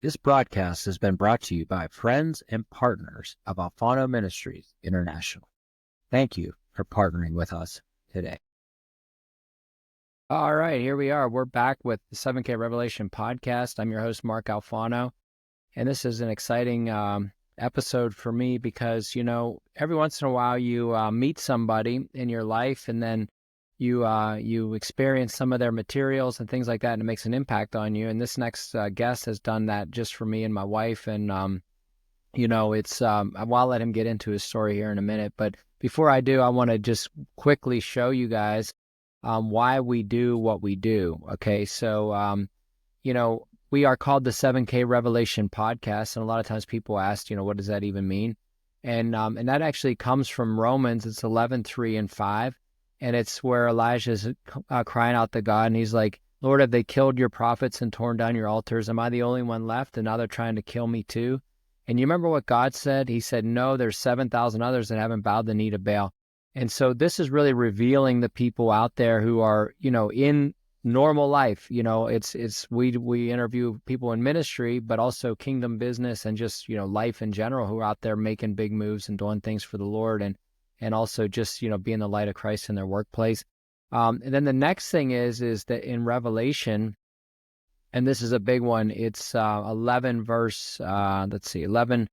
This broadcast has been brought to you by friends and partners of Alfano Ministries International. Thank you for partnering with us today. All right, here we are. We're back with the 7K Revelation podcast. I'm your host, Marc Alfano, and this is an exciting episode for me because, every once in a while you meet somebody in your life and then you experience some of their materials and things like that, and it makes an impact on you. And this next guest has done that just for me and my wife. And it's I'll let him get into his story here in a minute. But before I do, I want to just quickly show you guys why we do what we do. Okay, so we are called the 7K Revelation Podcast, and a lot of times people ask, what does that even mean? And that actually comes from Romans. It's 11:3 and 5. And it's where Elijah's crying out to God, and he's like, Lord, have they killed your prophets and torn down your altars? Am I the only one left? And now they're trying to kill me too. And you remember what God said? He said, no, there's 7,000 others that haven't bowed the knee to Baal. And so this is really revealing the people out there who are, in normal life. We interview people in ministry, but also kingdom business and just, life in general, who are out there making big moves and doing things for the Lord. And also just, being the light of Christ in their workplace. And then the next thing is that in Revelation, and this is a big one, it's 11 verse, 11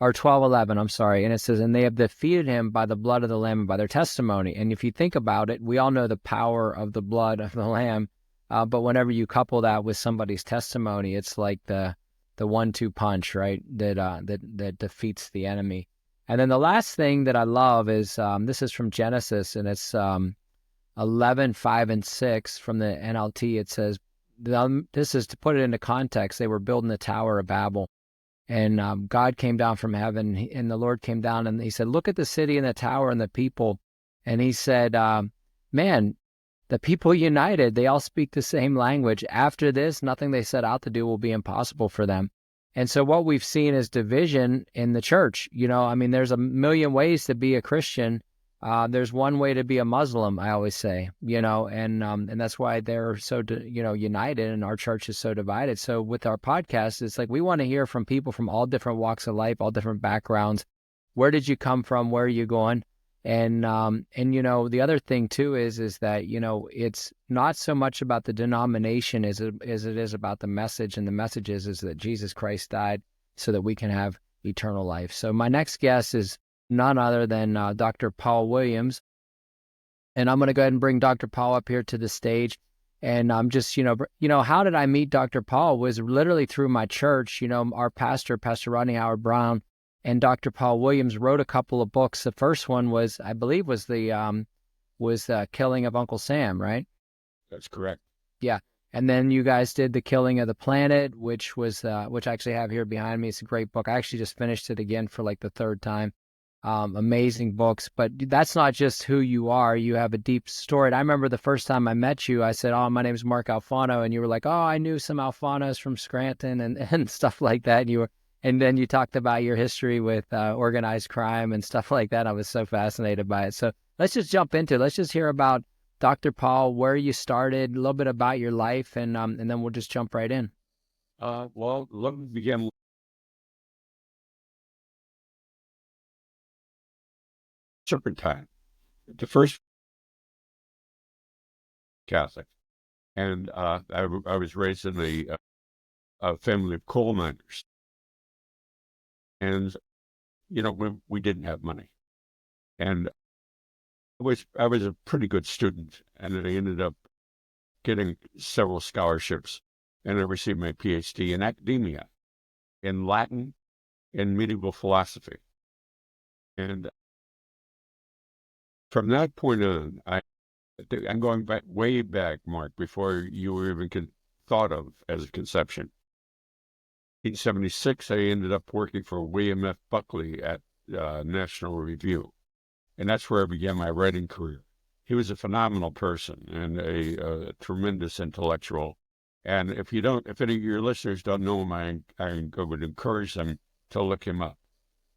or 12:11, I'm sorry. And it says, and they have defeated him by the blood of the Lamb and by their testimony. And if you think about it, we all know the power of the blood of the Lamb. But whenever you couple that with somebody's testimony, it's like the 1-2 punch, right? That defeats the enemy. And then the last thing that I love is, this is from Genesis, and it's 11:5 and 6 from the NLT. It says, this is to put it into context. They were building the Tower of Babel, and God came down from heaven, and the Lord came down, and he said, look at the city and the tower and the people. And he said, man, the people united, they all speak the same language. After this, nothing they set out to do will be impossible for them. And so what we've seen is division in the church. There's a million ways to be a Christian. There's one way to be a Muslim, I always say, and that's why they're so, united, and our church is so divided. So with our podcast, it's like we want to hear from people from all different walks of life, all different backgrounds. Where did you come from? Where are you going? And the other thing too is that, it's not so much about the denomination as it is about the message. And the message is that Jesus Christ died so that we can have eternal life. So my next guest is none other than Dr. Paul Williams. And I'm going to go ahead and bring Dr. Paul up here to the stage. And I'm just, how did I meet Dr. Paul was literally through my church. Our pastor, Pastor Rodney Howard-Brown, and Dr. Paul Williams wrote a couple of books. The first one was, I believe, was the Killing of Uncle Sam, right? That's correct. Yeah. And then you guys did The Killing of the Planet, which I actually have here behind me. It's a great book. I actually just finished it again for like the third time. Amazing books. But that's not just who you are. You have a deep story. And I remember the first time I met you, I said, oh, my name is Marc Alfano. And you were like, oh, I knew some Alfanos from Scranton and stuff like that. And then you talked about your history with organized crime and stuff like that. I was so fascinated by it. So let's just jump into it. Let's just hear about Dr. Paul, where you started, a little bit about your life, and then we'll just jump right in. Well, let me begin. Serpentine, the first Catholic, and I was raised in a family of coal miners. And, we didn't have money. And I was a pretty good student, and I ended up getting several scholarships, and I received my PhD in academia, in Latin, and medieval philosophy. And from that point on, I'm going back way back, Mark, before you were even thought of as a conception. 1876, I ended up working for William F. Buckley at National Review, and that's where I began my writing career. He was a phenomenal person and a tremendous intellectual. And if any of your listeners don't know him, I would encourage them to look him up.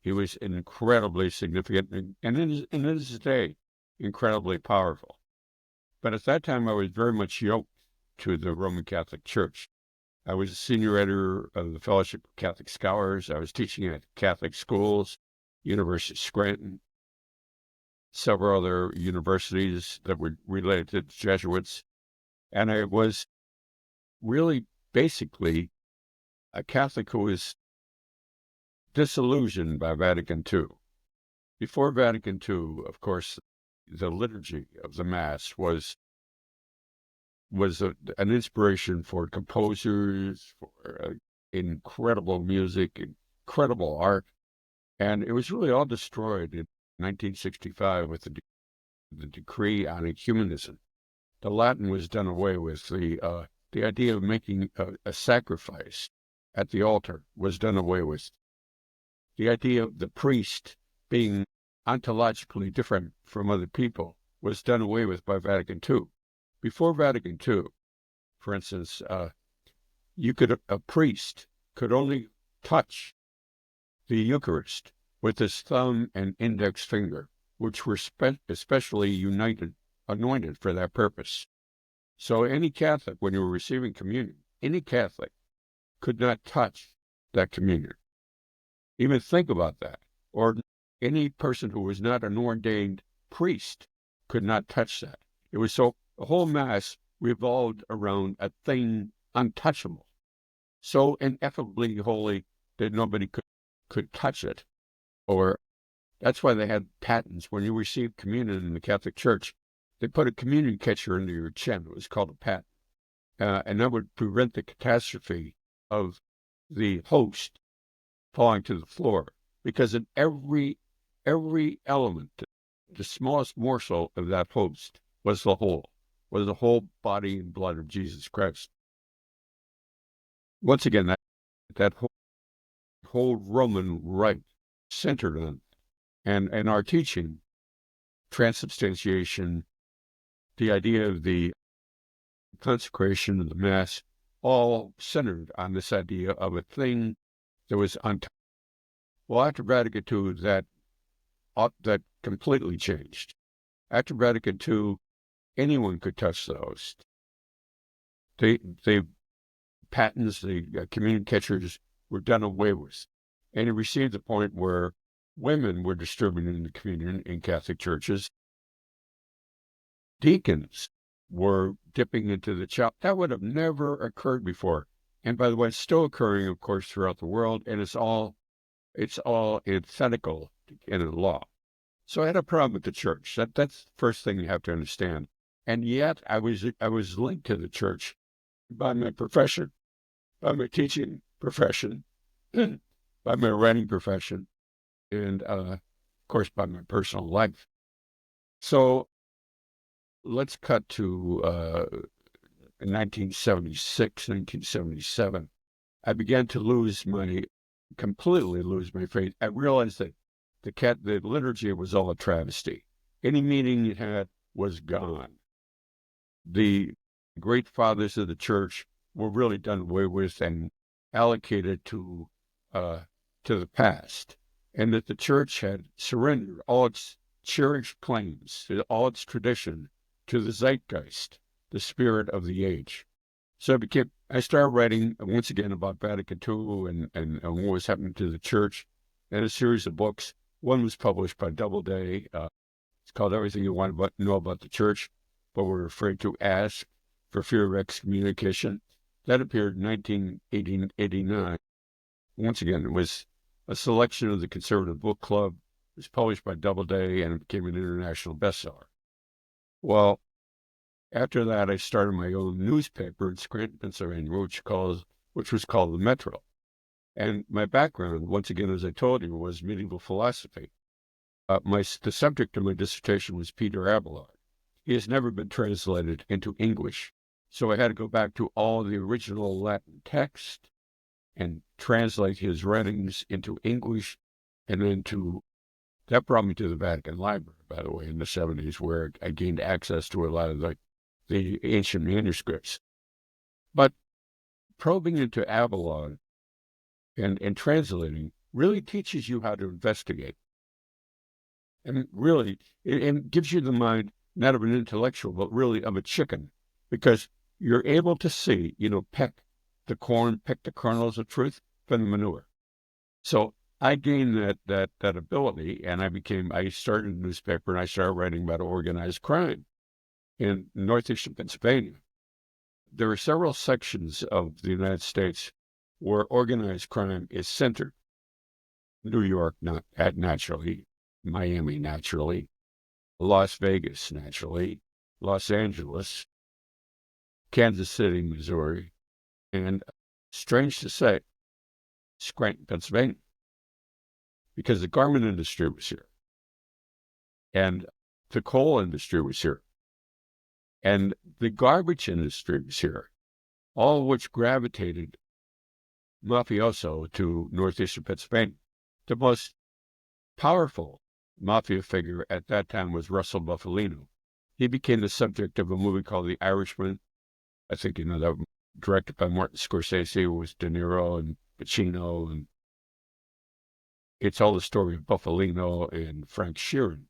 He was incredibly significant and in his day, incredibly powerful. But at that time, I was very much yoked to the Roman Catholic Church. I was a senior editor of the Fellowship of Catholic Scholars. I was teaching at Catholic schools, University of Scranton, several other universities that were related to the Jesuits. And I was really basically a Catholic who was disillusioned by Vatican II. Before Vatican II, of course, the liturgy of the Mass was an inspiration for composers, for incredible music, incredible art. And it was really all destroyed in 1965 with the decree on ecumenism. The Latin was done away with. The idea of making a sacrifice at the altar was done away with. The idea of the priest being ontologically different from other people was done away with by Vatican II. Before Vatican II, for instance, a priest could only touch the Eucharist with his thumb and index finger, which were especially anointed for that purpose. So any Catholic, when you were receiving communion, any Catholic could not touch that communion. Even think about that. Or any person who was not an ordained priest could not touch that. It was so, the whole Mass revolved around a thing untouchable, so ineffably holy that nobody could touch it. Or that's why they had patents. When you received communion in the Catholic Church, they put a communion catcher under your chin. It was called a patent. And that would prevent the catastrophe of the host falling to the floor. Because in every element, the smallest morsel of that host was the whole body and blood of Jesus Christ. Once again, that whole Roman rite centered on, and our teaching, transubstantiation, the idea of the consecration of the Mass, all centered on this idea of a thing that was untouched. Well, after Vatican II, that completely changed. After Vatican II, anyone could touch the host. The patents, the communion catchers were done away with. And it received the point where women were distributing the communion in Catholic churches. Deacons were dipping into the chop. That would have never occurred before. And by the way, it's still occurring, of course, throughout the world, and it's all antithetical in the law. So I had a problem with the church. That's the first thing you have to understand. And yet I was linked to the church by my profession, by my teaching profession, by my writing profession, and of course by my personal life. So let's cut to 1976, 1977. I began to completely lose my faith. I realized that the liturgy was all a travesty. Any meaning it had was gone. The great fathers of the church were really done away with and allocated to the past, and that the church had surrendered all its cherished claims, all its tradition, to the zeitgeist, the spirit of the age. So I started writing once again about Vatican II and what was happening to the church, and a series of books. One was published by Doubleday. It's called Everything You Want to Know About the Church, but We're Afraid to Ask for Fear of Excommunication. That appeared in 1989. Once again, it was a selection of the Conservative Book Club. It was published by Doubleday, and it became an international bestseller. Well, after that, I started my own newspaper in Scranton, Pennsylvania, which was called The Metro. And my background, once again, as I told you, was medieval philosophy. The subject of my dissertation was Peter Abelard. He has never been translated into English, so I had to go back to all the original Latin text and translate his writings into English, and then that brought me to the Vatican Library, by the way, in the 70s, where I gained access to a lot of the ancient manuscripts. But probing into Abelard and translating really teaches you how to investigate. And really, it gives you the mind, not of an intellectual, but really of a chicken, because you're able to see, peck the corn, pick the kernels of truth from the manure. So I gained that ability, and I started a newspaper, and I started writing about organized crime in northeastern Pennsylvania. There are several sections of the United States where organized crime is centered. New York, not naturally, Miami, naturally, Las Vegas, naturally, Los Angeles, Kansas City, Missouri, and strange to say, Scranton, Pennsylvania, because the garment industry was here, and the coal industry was here, and the garbage industry was here, all of which gravitated mafioso to northeastern Pennsylvania. The most powerful mafia figure at that time was Russell Buffalino. He became the subject of a movie called The Irishman. I think you know that, directed by Martin Scorsese, with De Niro and Pacino, and it's all the story of Buffalino and Frank Sheeran,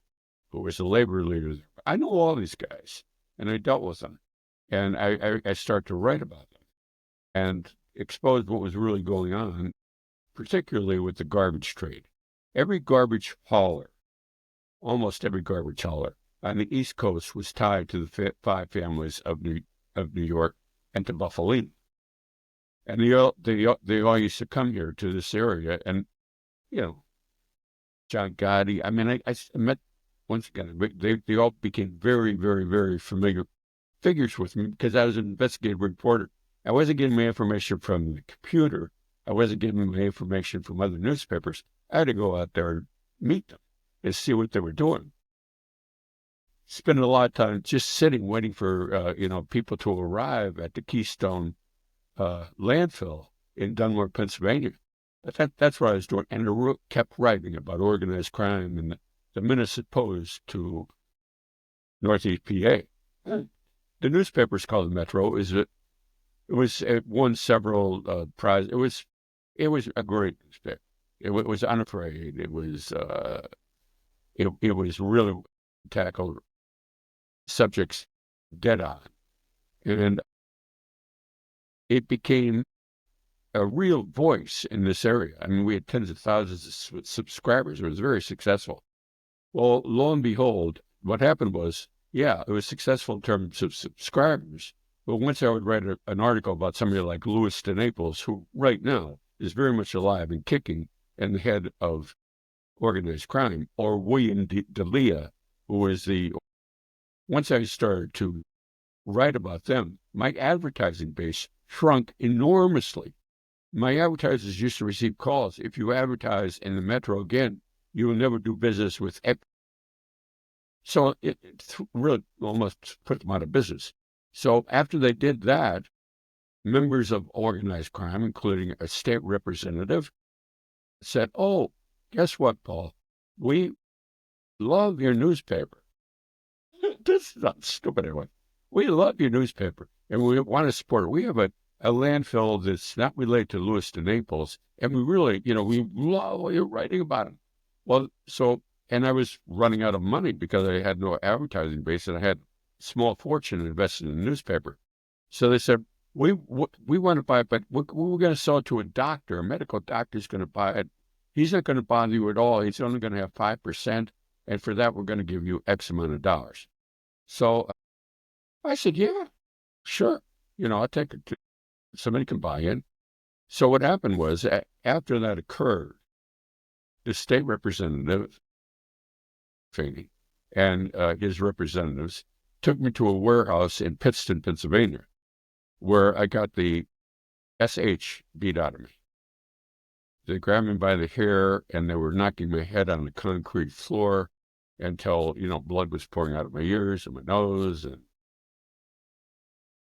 who was a labor leader there. I know all these guys, and I dealt with them, and I started to write about them and exposed what was really going on, particularly with the garbage trade. Every garbage hauler, almost every garbage hauler on the East Coast was tied to the five families of New York and to Buffalino. And they all used to come here to this area, and you know, John Gotti. I mean, I met, once again, they all became very, very, very familiar figures with me because I was an investigative reporter. I wasn't getting my information from the computer. I wasn't getting my information from other newspapers. I had to go out there and meet them and see what they were doing. Spend a lot of time just sitting, waiting for people to arrive at the Keystone landfill in Dunmore, Pennsylvania. But that's what I was doing, and I kept writing about organized crime and the menace it posed to Northeast PA. The newspaper's called the Metro. It won several prizes. It was a great newspaper. It was unafraid. It was really tackled subjects dead on, and it became a real voice in this area. I mean, we had tens of thousands of subscribers. It was very successful. Well, lo and behold, what happened was, yeah, it was successful in terms of subscribers. But once I would write an article about somebody like Louis de Naples, who right now is very much alive and kicking and the head of organized crime, or William D'Elia, who was once I started to write about them, my advertising base shrunk enormously. My advertisers used to receive calls. If you advertise in the Metro again, you will never do business with Epic. So it really almost put them out of business. So after they did that, members of organized crime, including a state representative, said, "Oh, guess what, Paul? We love your newspaper." This is not stupid anyway. "We love your newspaper, and we want to support it. We have a landfill that's not related to Louis de Naples, and we really, we love what you're writing about it." Well, and I was running out of money because I had no advertising base, and I had a small fortune invested in the newspaper. So they said, we want to buy it, but we're going to sell it to a doctor. A medical doctor's going to buy it. He's not going to bother you at all. He's only going to have 5%, and for that, we're going to give you X amount of dollars. So I said, yeah, sure. I'll take it. Somebody can buy in. So what happened was, after that occurred, the state representative, Feeney, and his representatives took me to a warehouse in Pittston, Pennsylvania, where I got the SH beat out of me. They grabbed me by the hair, and they were knocking my head on the concrete floor until, blood was pouring out of my ears and my nose, and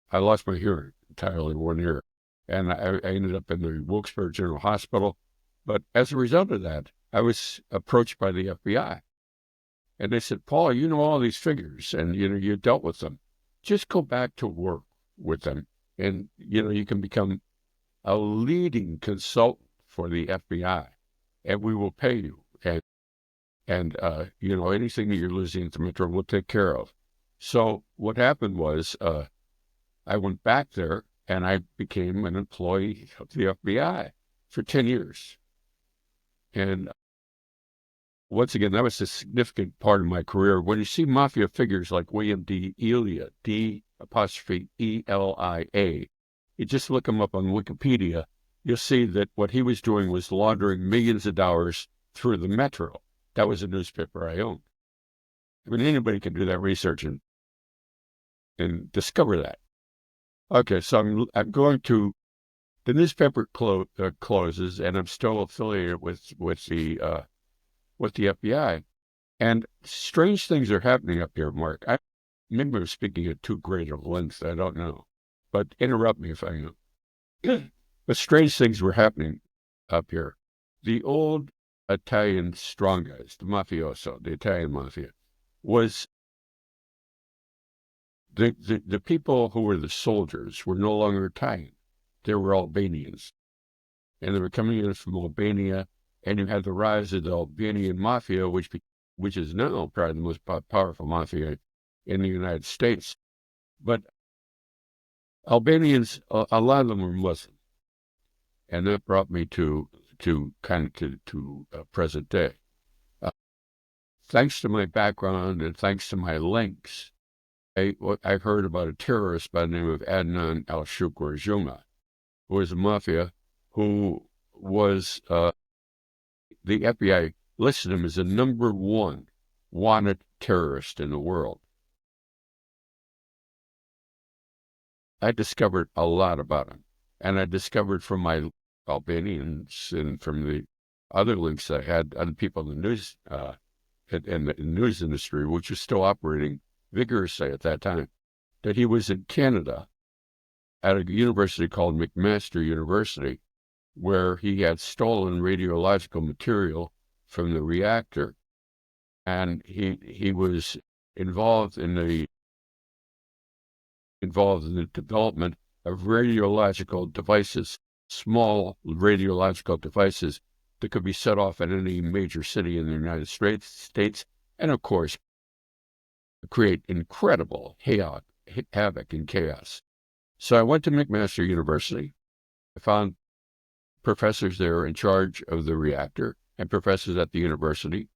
I lost my hearing entirely, one ear. And I ended up in the Wilkes-Barre General Hospital. But as a result of that, I was approached by the FBI. And they said, "Paul, you know all these figures, and, you dealt with them. Just go back to work with them, and, you can become a leading consultant for the FBI, and we will pay you. And anything that you're losing at the Metro, we'll take care of." So what happened was, I went back there, and I became an employee of the FBI for 10 years. And once again, that was a significant part of my career. When you see mafia figures like William D. Elia, D''Elia, you just look him up on Wikipedia, you'll see that what he was doing was laundering millions of dollars through the Metro. That was a newspaper I owned. I mean, anybody can do that research and discover that. Okay, so I'm going to the newspaper closes, and I'm still affiliated with the FBI. And strange things are happening up here, Mark. Maybe I'm speaking at too great of length. I don't know, but interrupt me if I am. But strange things were happening up here. The old Italian strong guys, the mafioso, the Italian mafia, was the people who were the soldiers were no longer Italian. They were Albanians. And they were coming in from Albania, and you had the rise of the Albanian mafia, which is now probably the most powerful mafia in the United States. But Albanians, a lot of them were Muslim. And that brought me to present day. Thanks to my background and thanks to my links, I heard about a terrorist by the name of Adnan al-Shukr Juma, who was a mafia, who was the FBI listed him as the #1 wanted terrorist in the world. I discovered a lot about him, and I discovered from my Albanians and from the other links I had, other people in the news in the news industry, which was still operating vigorously at that time, that he was in Canada at a university called McMaster University, where he had stolen radiological material from the reactor, and he was involved in the development of radiological devices, small radiological devices that could be set off at any major city in the United States, and of course, create incredible havoc and chaos. So I went to McMaster University. I found professors there in charge of the reactor and professors at the university.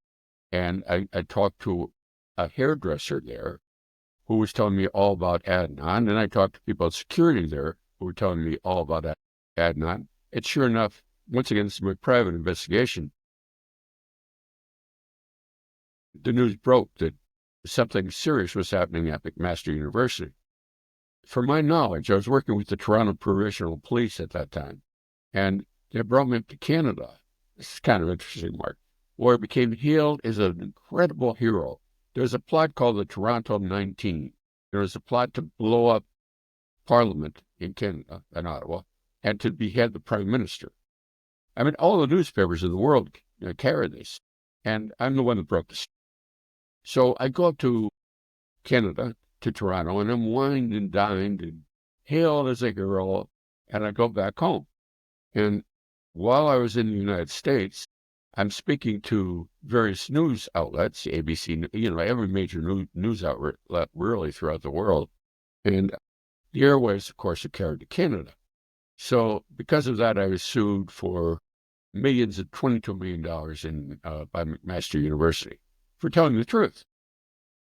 And I talked to a hairdresser there who was telling me all about Adnan. And I talked to people at security there who were telling me all about Adnan. And sure enough, once again, this is my private investigation. The news broke that something serious was happening at McMaster University. From my knowledge, I was working with the Toronto Provincial Police at that time, and they brought me up to Canada. This is kind of interesting, Mark, where I became hailed as an incredible hero. There was a plot called the Toronto 19. There was a plot to blow up Parliament in Canada, in Ottawa, and to behead the Prime Minister. I mean, all the newspapers in the world carried this, and I'm the one that broke this. So I go up to Canada, to Toronto, and I'm wined and dined and hailed as a hero, and I go back home. And while I was in the United States, I'm speaking to various news outlets, ABC, every major news outlet really throughout the world. And the airwaves, of course, are carried to Canada. So because of that, I was sued for millions of $22 million by McMaster University for telling the truth.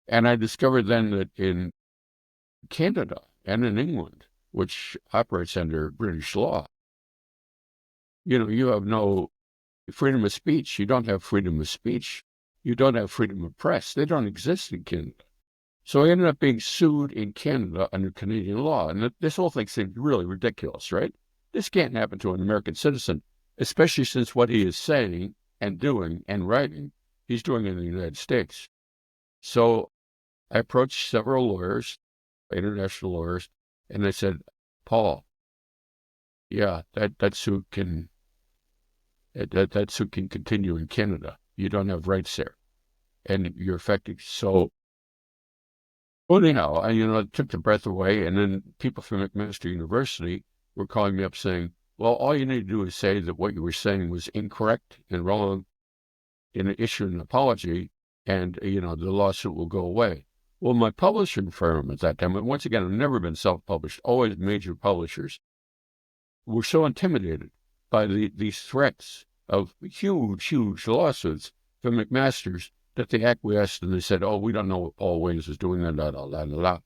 And I discovered then that in Canada and in England, which operates under British law, you have no freedom of speech. You don't have freedom of speech. You don't have freedom of press. They don't exist in Canada. So I ended up being sued in Canada under Canadian law. And this whole thing seemed really ridiculous, right? This can't happen to an American citizen, especially since what he is saying and doing and writing, he's doing in the United States. So I approached several lawyers, international lawyers, and they said, Paul, yeah, that suit can continue in Canada. You don't have rights there, and you're affected. So anyhow, it took the breath away, and then people from McMaster University were calling me up saying, well, all you need to do is say that what you were saying was incorrect and wrong, and issue an apology, and the lawsuit will go away. Well, my publishing firm at that time, and once again, I've never been self-published, always major publishers, were so intimidated by these threats of huge lawsuits from McMaster's that they acquiesced and they said, "Oh, we don't know what Paul Williams is doing," la.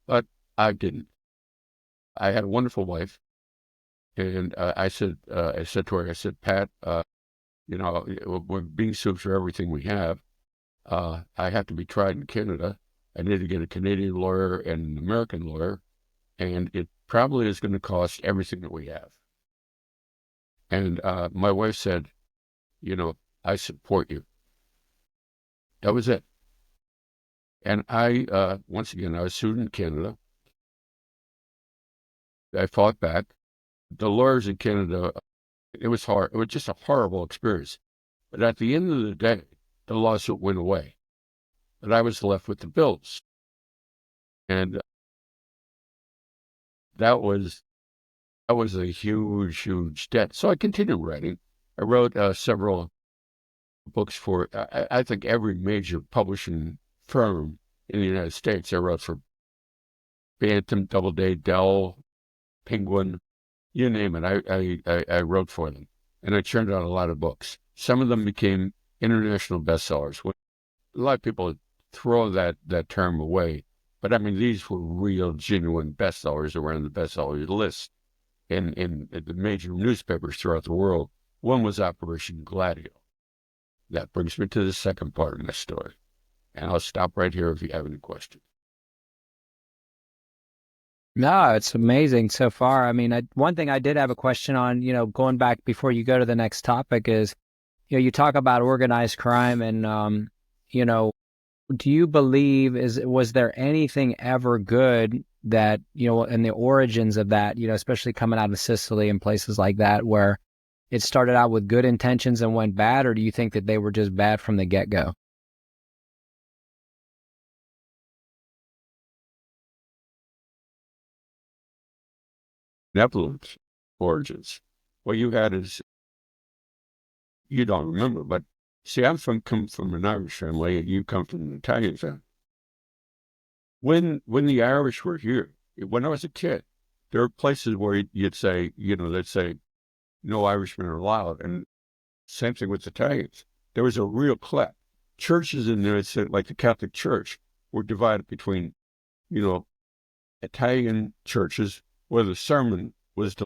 But I didn't. I had a wonderful wife, and I said to her, I said, "Pat, we're being sued for everything we have. I have to be tried in Canada. I need to get a Canadian lawyer and an American lawyer, and it probably is going to cost everything that we have." And my wife said, "I support you." That was it. And once again, I was sued in Canada. I fought back. The lawyers in Canada, it was hard. It was just a horrible experience. But at the end of the day, the lawsuit went away. But I was left with the bills. And that was a huge debt. So I continued writing. I wrote several books for, I think, every major publishing firm in the United States. I wrote for Bantam, Doubleday, Dell, Penguin, you name it. I wrote for them. And I churned out a lot of books. Some of them became international bestsellers. A lot of people throw that term away. But I mean, these were real, genuine bestsellers that were on the bestseller list in the major newspapers throughout the world. One was Operation Gladio. That brings me to the second part of my story. And I'll stop right here if you have any questions. No, it's amazing so far. I mean, one thing I did have a question on, going back before you go to the next topic is, you talk about organized crime and, do you believe was there anything ever good that, in the origins of that, especially coming out of Sicily and places like that, where it started out with good intentions and went bad, or do you think that they were just bad from the get-go? Netherlands origins. What you had is, you don't remember, but see, come from an Irish family, and you come from an Italian family. When the Irish were here, when I was a kid, there were places where you'd say, they'd say, "No Irishmen are allowed," and same thing with Italians. There was a real clique. Churches in there, like the Catholic Church, were divided between, Italian churches where the sermon was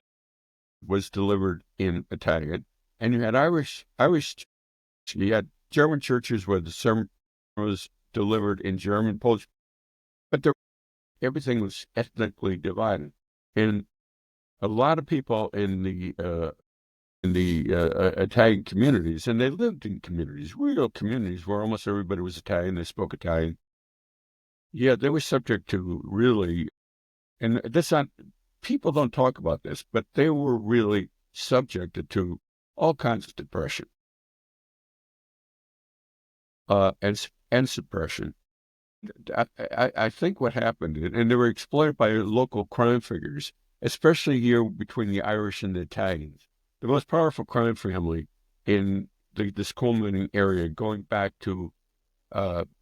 delivered in Italian, and you had Irish. You had German churches where the sermon was delivered in German, Polish, but everything was ethnically divided, and a lot of people in the Italian communities, and they lived in communities, real communities, where almost everybody was Italian. They spoke Italian. Yeah, they were subject to really, and people don't talk about this, but they were really subjected to all kinds of depression and suppression. I think what happened, and they were exploited by local crime figures, especially here between the Irish and the Italians. The most powerful crime family in this culminating area, going back to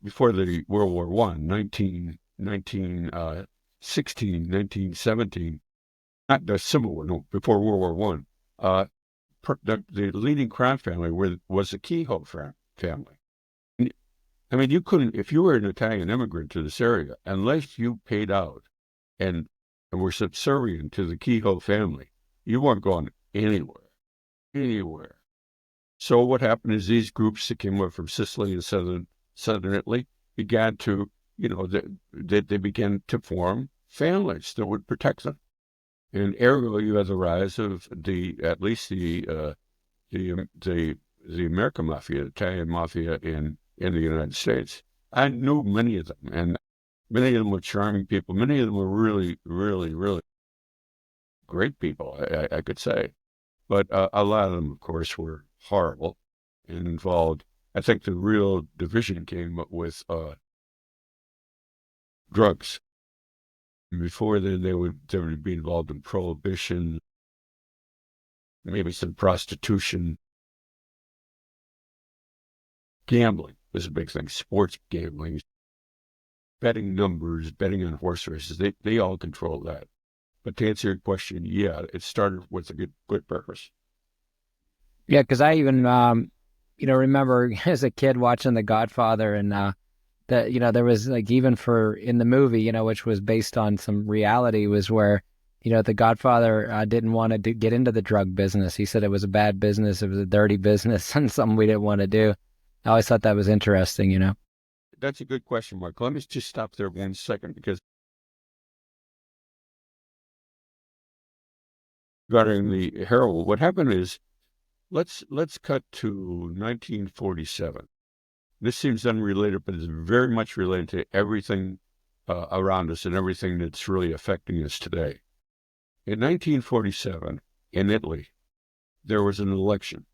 before the World War I, 1916, 1917, not the Civil War, no, before World War One. The leading crime family was the Kehoe family. I mean, you couldn't, if you were an Italian immigrant to this area, unless you paid out and were subservient to the Kehoe family, you weren't going anywhere. So what happened is these groups that came up from Sicily and southern Italy began to, they began to form families that would protect them. And ergo, you have the rise of at least the American mafia, Italian mafia in the United States. I knew many of them, and many of them were charming people. Many of them were really, really, really great people, I could say. But a lot of them, of course, were horrible and involved. I think the real division came up with drugs. Before then, they would be involved in prohibition, maybe some prostitution. Gambling was a big thing, sports gambling. betting numbers, betting on horse races. They all control that. But to answer your question, yeah, it started with a good purpose. Yeah, because I even remember as a kid watching The Godfather, and that there was like, even for in the movie, which was based on some reality, was where the Godfather didn't want to get into the drug business. He said it was a bad business, it was a dirty business, and something we didn't want to do. I always thought that was interesting. That's a good question, Mark. Let me just stop there 1 second, because regarding the heroin, what happened is, let's cut to 1947. This seems unrelated, but it's very much related to everything around us and everything that's really affecting us today. In 1947, in Italy, there was an election.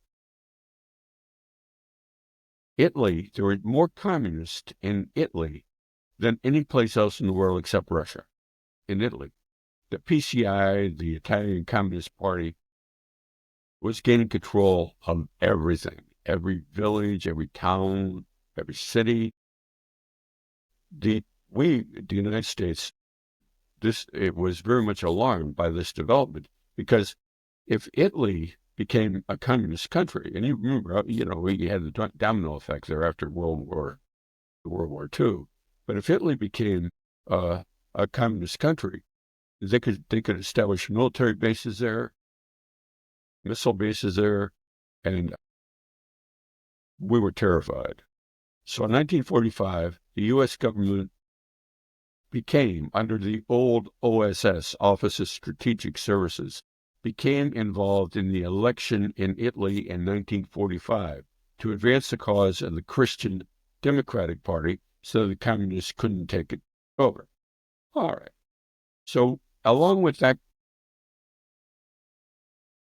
Italy, there were more communists in Italy than any place else in the world except Russia. In Italy, the PCI, the Italian Communist Party, was gaining control of everything, every village, every town, every city. The United States, it was very much alarmed by this development, because if Italy became a communist country, and you remember, we had the domino effect there after World War II. But if Italy became a communist country, they could establish military bases there, missile bases there, and we were terrified. So in 1945, the U.S. government became, under the old OSS, Office of Strategic Services, became involved in the election in Italy in 1945 to advance the cause of the Christian Democratic Party so the communists couldn't take it over. All right. So along with that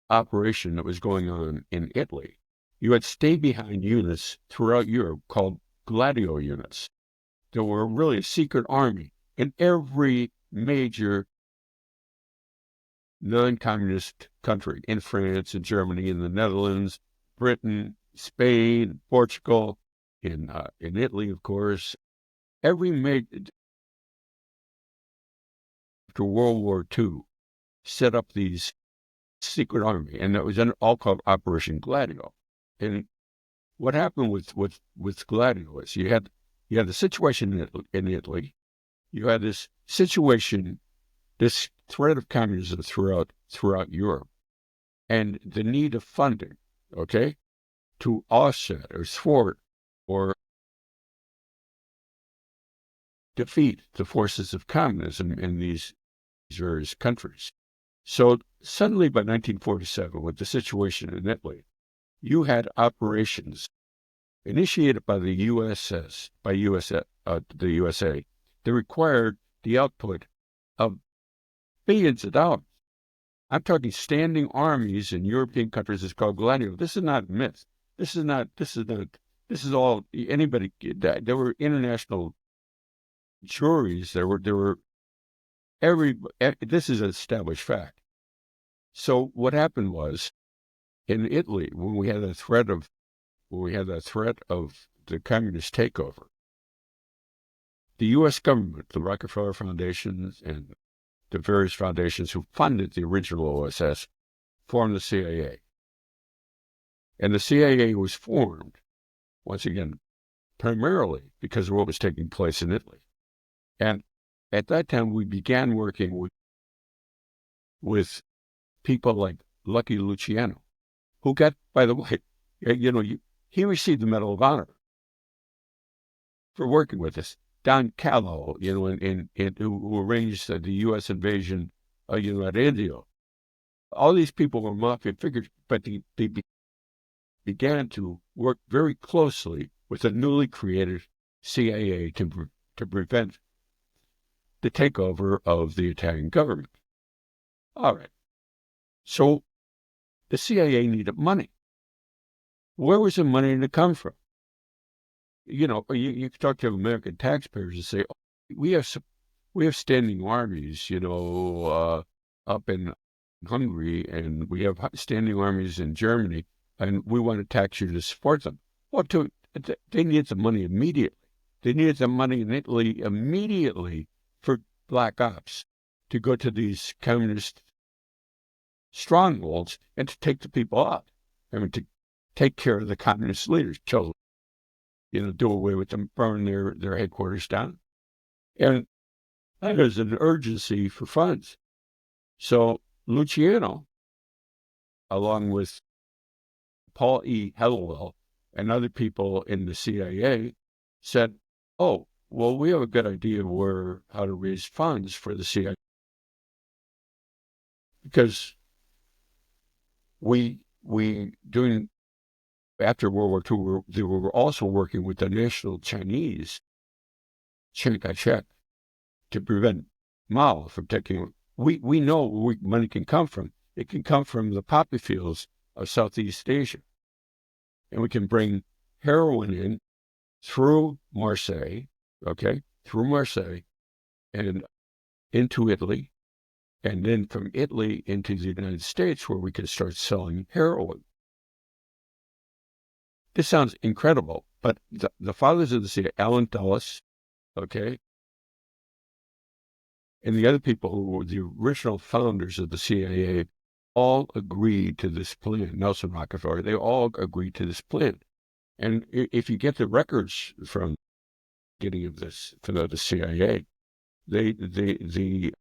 operation that was going on in Italy, you had stay-behind units throughout Europe called Gladio units. There were really a secret army in every major non-communist country, in France, in Germany, in the Netherlands, Britain, Spain, Portugal, in Italy, of course. Every major, after World War II, set up these secret army, and that was all called Operation Gladio. And what happened with Gladio is, you had the situation in Italy. You had this situation, this threat of communism throughout Europe, and the need of funding, okay, to offset or thwart or defeat the forces of communism in these various countries. So suddenly, by 1947, with the situation in Italy, you had operations initiated by the the USA, that required the output of billions of dollars. I'm talking standing armies in European countries. It's called Gladio. This is not myth. This is all anybody. There were international juries. This is an established fact. So what happened was, in Italy, when we had the threat of the communist takeover, the U.S. government, the Rockefeller Foundations, and the various foundations who funded the original OSS, formed the CIA. And the CIA was formed, once again, primarily because of what was taking place in Italy. And at that time, we began working with people like Lucky Luciano, who got, by the way, he received the Medal of Honor for working with us. Don Callow, who arranged the U.S. invasion, at Indio. All these people were mafia figures, but they began to work very closely with the newly created CIA to prevent the takeover of the Italian government. All right. So the CIA needed money. Where was the money to come from? You can talk to American taxpayers and say, oh, we have standing armies, up in Hungary, and we have standing armies in Germany, and we want to tax you to support them. Well, they need the money immediately. They needed the money in Italy immediately for black ops to go to these communist strongholds and to take the people out. I mean, to take care of the communist leaders, kill them, do away with them, burn their headquarters down. And there's an urgency for funds. So Luciano, along with Paul E. Hellwell and other people in the CIA, said, oh, well, we have a good idea of how to raise funds for the CIA. Because doing after World War II, they were also working with the National Chinese, Chiang Kai-shek, to prevent Mao from taking. We know where money can come from. It can come from the poppy fields of Southeast Asia. And we can bring heroin in through Marseille, through Marseille and into Italy, and then from Italy into the United States, where we can start selling heroin. This sounds incredible, but the fathers of the CIA, Allen Dulles, and the other people who were the original founders of the CIA, all agreed to this plan. Nelson Rockefeller, they all agreed to this plan. And if you get the records from getting of this from the CIA, the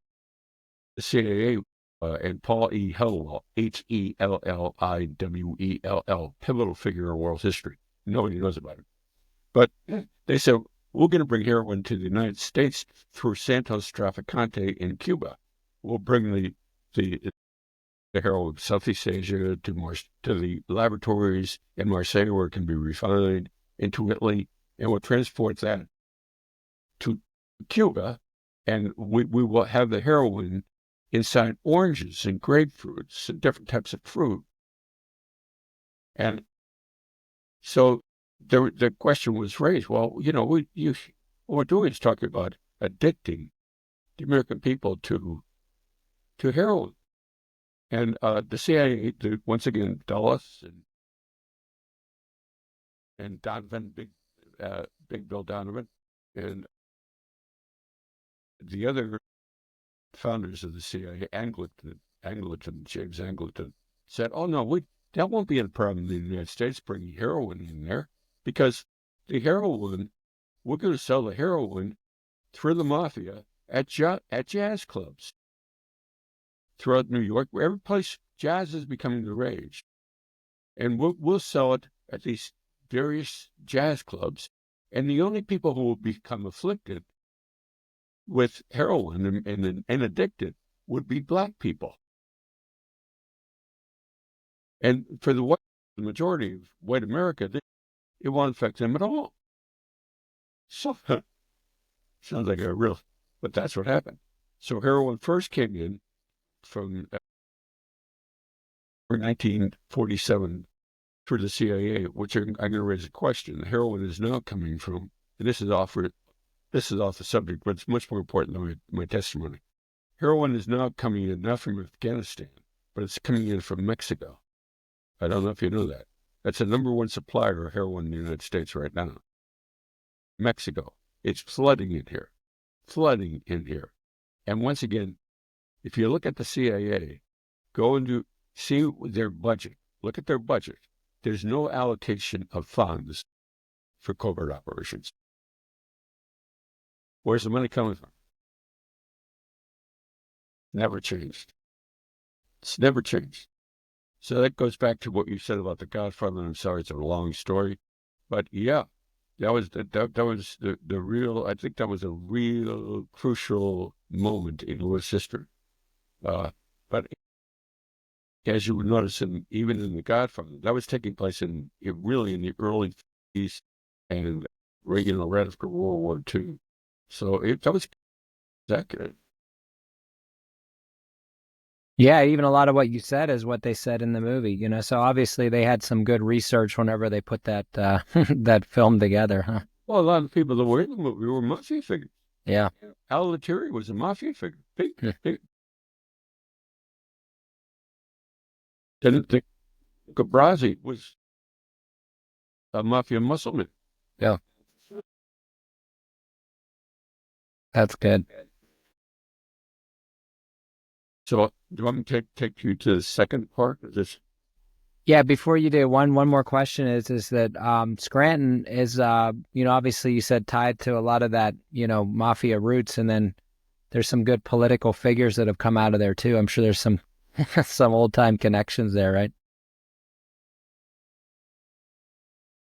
CIA and Paul E. Hellwell, Hellwell, pivotal figure in world history. Nobody knows about it. But they said, we're going to bring heroin to the United States through Santos Traficante in Cuba. We'll bring the heroin of Southeast Asia to the laboratories in Marseille, where it can be refined, into Italy, and we'll transport that to Cuba, and we will have the heroin inside oranges and grapefruits and different types of fruit. And so the question was raised, well, what we're doing is talking about addicting the American people to heroin. And the CIA, once again, Dulles and Donovan, Big Bill Donovan, and the other founders of the CIA, James Angleton, said, oh, no, that won't be a problem in the United States bringing heroin in there, because the heroin, we're going to sell the heroin through the mafia at jazz clubs throughout New York, where every place jazz is becoming the rage. And we'll sell it at these various jazz clubs, and the only people who will become afflicted with heroin and addicted would be black people. And for the majority of white America, it won't affect them at all. So, sounds like but that's what happened. So heroin first came in from 1947 for the CIA, which I'm going to raise a question. The heroin is now coming from, and this is off the subject, but it's much more important than my testimony. Heroin is now coming in not from Afghanistan, but it's coming in from Mexico. I don't know if you know that. That's the number one supplier of heroin in the United States right now. Mexico. It's flooding in here. And once again, if you look at the CIA, go and see their budget. Look at their budget. There's no allocation of funds for covert operations. Where's the money coming from? Never changed. It's never changed. So that goes back to what you said about The Godfather. I'm sorry, it's a long story, but yeah, that was the real. I think that was a real crucial moment in U.S. history. But as you would notice, even in The Godfather, that was taking place really in the early 50s and right after World War II. So that was accurate. Yeah, even a lot of what you said is what they said in the movie, So obviously they had some good research whenever they put that that film together, huh? Well, a lot of people that were in the movie were mafia figures. Yeah. Al Lettieri was a mafia figure. Big. Didn't think Gabrazzi was a mafia muscleman. Yeah. That's good. So, do you want me to take you to the second part of this? Yeah, before you do, one more question is that Scranton is obviously you said tied to a lot of that, mafia roots, and then there's some good political figures that have come out of there too. I'm sure there's some some old time connections there, right?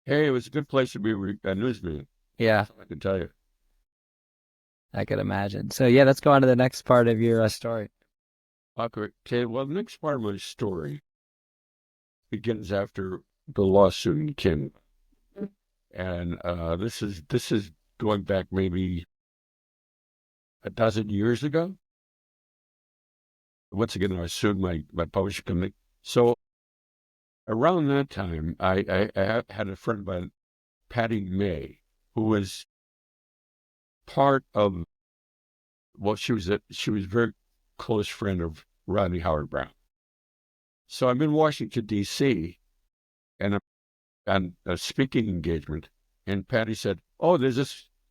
Hey, it was a good place to be a newsman. Yeah, I can tell you. I could imagine. So yeah, let's go on to the next part of your story. Okay, well, the next part of my story begins after the lawsuit in Canada, and this is going back maybe a dozen years ago. Once again, I sued my publishing company. So around that time, I had a friend by Patty May, who was part of, well, she was a very close friend of Rodney Howard Brown. So I'm in Washington, D.C., and I'm on a speaking engagement, and Patty said, "Oh, there's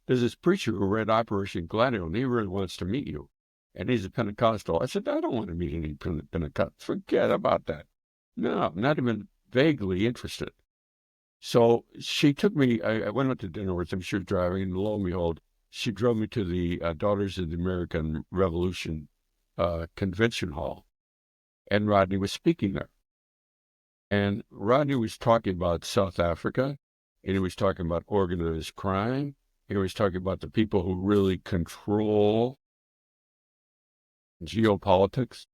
this preacher who read Operation Gladio, and he really wants to meet you, and he's a Pentecostal." I said, "I don't want to meet any Pentecostal. Forget about that. No, I'm not even vaguely interested." So she took me. I went out to dinner with him. She was driving, and lo and behold, she drove me to the Daughters of the American Revolution convention hall, and Rodney was speaking there. And Rodney was talking about South Africa, and he was talking about organized crime. He was talking about the people who really control geopolitics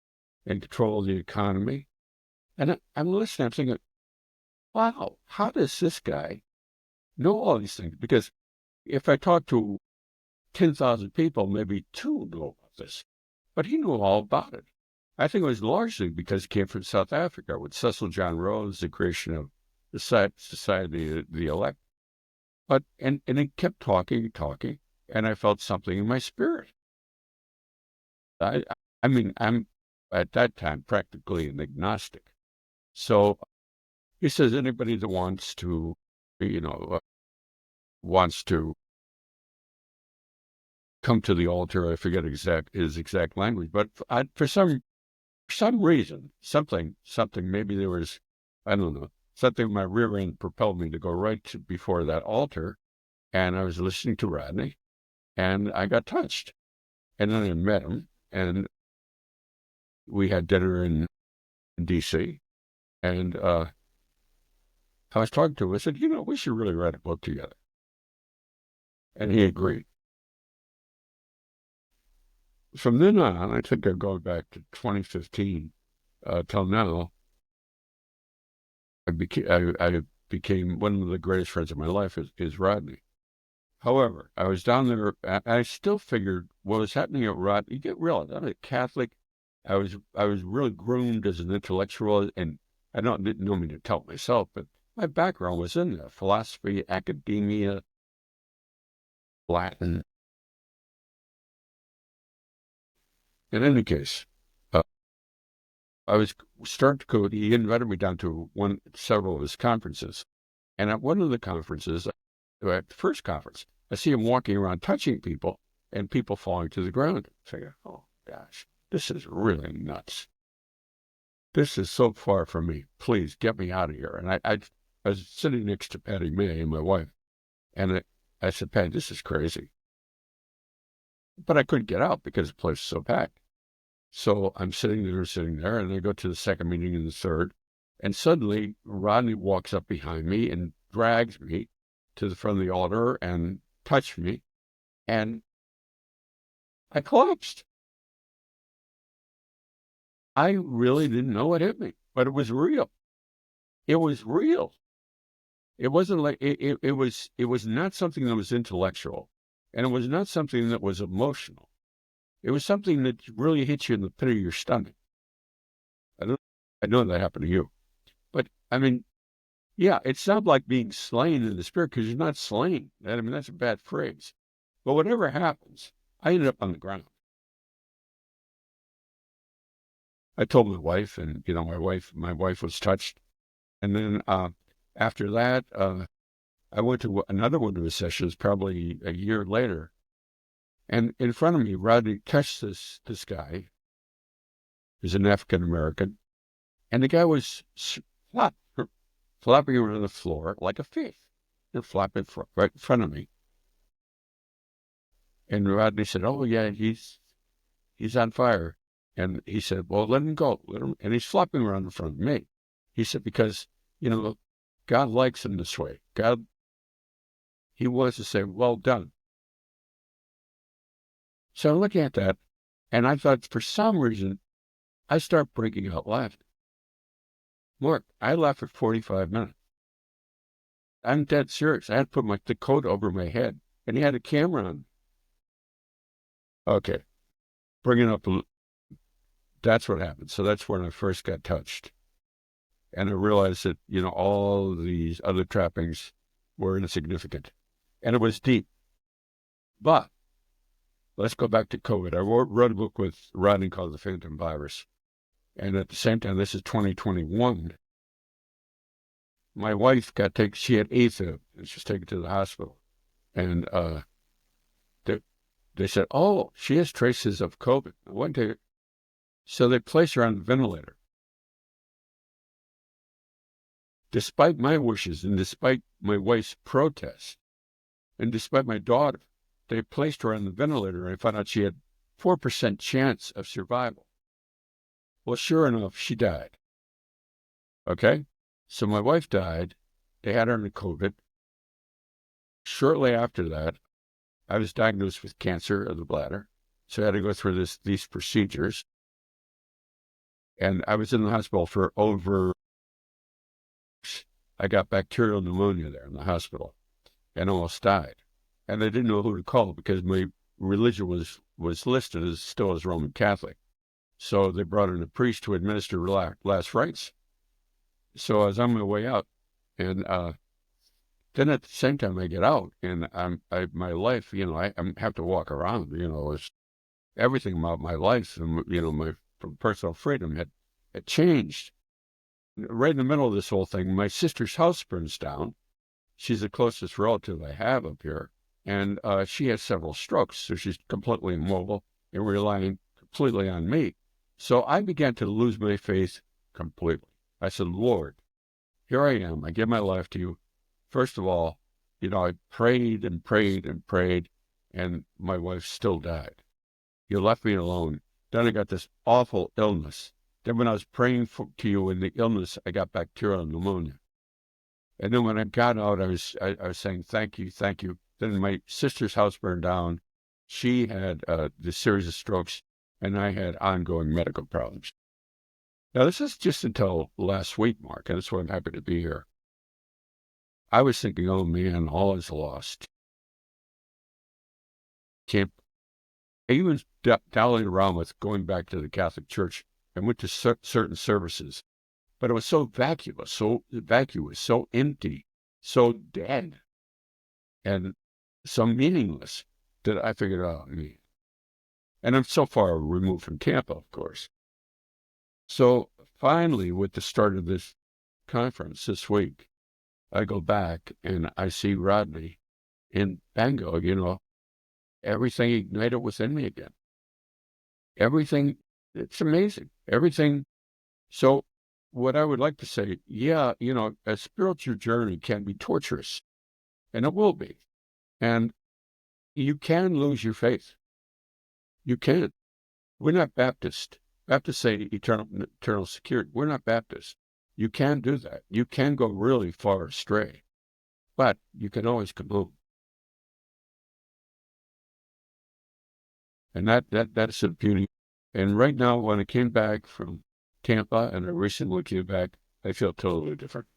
and control the economy. And I'm listening, I'm thinking, wow, how does this guy know all these things? Because if I talk to 10,000 people, maybe two know about this. But he knew all about it. I think it was largely because he came from South Africa with Cecil John Rose, the creation of the Society of the Elect. But and he kept talking, and I felt something in my spirit. I I mean, I'm at that time practically an agnostic. So he says anybody that you know, uh, wants to come to the altar. I forget his exact language, but for some reason, something, maybe there was, I don't know, something in my rear end propelled me to go right before that altar. And I was listening to Rodney, and I got touched. And then I met him, and we had dinner in D.C. And I was talking to him. I said, we should really write a book together. And he agreed. From then on, I think I'm going back to 2015 till now, I became one of the greatest friends of my life is Rodney. However, I was down there. I still figured what was happening at Rodney. You get real. I'm a Catholic. I was really groomed as an intellectual, and I didn't know me to tell it myself, but my background was in there: philosophy, academia, Latin. In any case, I was starting to go. He invited me down to several of his conferences, and at one of the conferences, at the first conference, I see him walking around touching people and people falling to the ground. I figure, oh gosh, this is really nuts. This is so far from me. Please get me out of here. And I was sitting next to Patty May, my wife, and I said, Patty, this is crazy. But I couldn't get out because the place was so packed. So I'm sitting there, and I go to the second meeting and the third. And suddenly Rodney walks up behind me and drags me to the front of the altar and touched me. And I collapsed. I really didn't know what hit me, but it was real. It was real. It wasn't like it was not something that was intellectual, and it was not something that was emotional. It was something that really hit you in the pit of your stomach. I know that happened to you, but I mean, yeah, it's not like being slain in the spirit because you're not slain. I mean, that's a bad phrase. But whatever happens, I ended up on the ground. I told my wife, and my wife was touched. And then after that, I went to another one of his sessions, probably a year later, And in front of me, Rodney touched this guy, who's an African American, and the guy was flop, flopping around the floor like a fish, and flopping right in front of me. And Rodney said, "Oh yeah, he's on fire." And he said, "Well, let him go, let him." And he's flopping around in front of me. He said, "Because God likes him this way. God, he wants to say, well done." So I'm looking at that, and I thought, for some reason, I start breaking out laughing. Mark, I laughed for 45 minutes. I'm dead serious. I had to put the coat over my head, and he had a camera on. Okay, bringing up, that's what happened. So that's when I first got touched. And I realized that, all these other trappings were insignificant. And it was deep. But let's go back to COVID. I wrote a book with Rodney called The Phantom Virus. And at the same time, this is 2021. My wife she had AFib, and she was taken to the hospital. And they said, "Oh, she has traces of COVID." I went to, so they placed her on the ventilator. Despite my wishes and despite my wife's protests, and despite my daughter, they placed her on the ventilator, and I found out she had 4% chance of survival. Well, sure enough, she died. Okay? So my wife died. They had her in COVID. Shortly after that, I was diagnosed with cancer of the bladder. So I had to go through these procedures. And I was in the hospital for I got bacterial pneumonia there in the hospital and almost died. And they didn't know who to call because my religion was listed as still as Roman Catholic. So they brought in a priest to administer last rites. So I was on my way out, and then at the same time I get out, and my life, I have to walk around. It's everything about my life, and my personal freedom had changed. Right in the middle of this whole thing, my sister's house burns down. She's the closest relative I have up here, and she has several strokes, so she's completely immobile and relying completely on me. So I began to lose my faith completely. I said, "Lord, here I am. I give my life to you. First of all, I prayed and prayed and prayed, and my wife still died. You left me alone. Then I got this awful illness. Then when I was praying to you in the illness, I got bacterial pneumonia. And then when I got out, I was saying, thank you, thank you." Then my sister's house burned down. She had this series of strokes, and I had ongoing medical problems. Now, this is just until last week, Mark, and that's why I'm happy to be here. I was thinking, oh man, all is lost. I even dallied around with going back to the Catholic Church and went to certain services, but it was so vacuous, so empty, so dead, and so meaningless that I figured, oh, man. And I'm so far removed from Tampa, of course. So finally, with the start of this conference this week, I go back and I see Rodney in Bango, everything ignited within me again. Everything, it's amazing. Everything. So what I would like to say, yeah, a spiritual journey can be torturous, and it will be. And you can lose your faith. You can. We're not Baptist. Baptists say eternal security. We're not Baptist. You can do that. You can go really far astray, but you can always come home. And that's the beauty. And right now, when I came back from Tampa and I recently came back, I feel totally different.